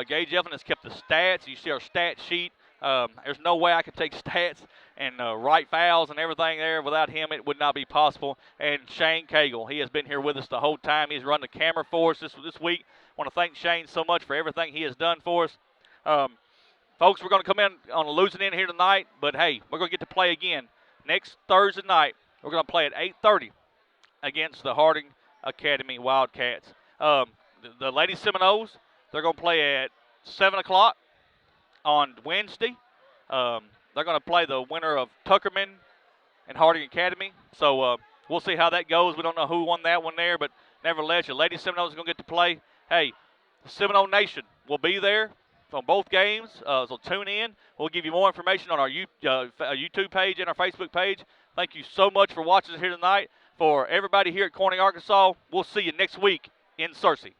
Gage Evelyn has kept the stats. You see our stat sheet There's no way I could take stats and write fouls and everything there. Without him, it would not be possible. And Shane Cagle, he has been here with us the whole time. He's run the camera for us this week. I want to thank Shane so much for everything he has done for us. Folks, we're going to come in on a losing end here tonight, but hey, we're going to get to play again next Thursday night. We're going to play at 8:30 against the Harding Academy Wildcats. The Lady Seminoles, they're going to play at 7 o'clock on Wednesday. They're going to play the winner of Tuckerman and Harding Academy. So we'll see how that goes. We don't know who won that one there, but nevertheless, your Lady Seminoles are going to get to play. Hey, the Seminole Nation will be there on both games, so tune in. We'll give you more information on our YouTube page and our Facebook page. Thank you so much for watching us here tonight. For everybody here at Corning, Arkansas, we'll see you next week in Searcy.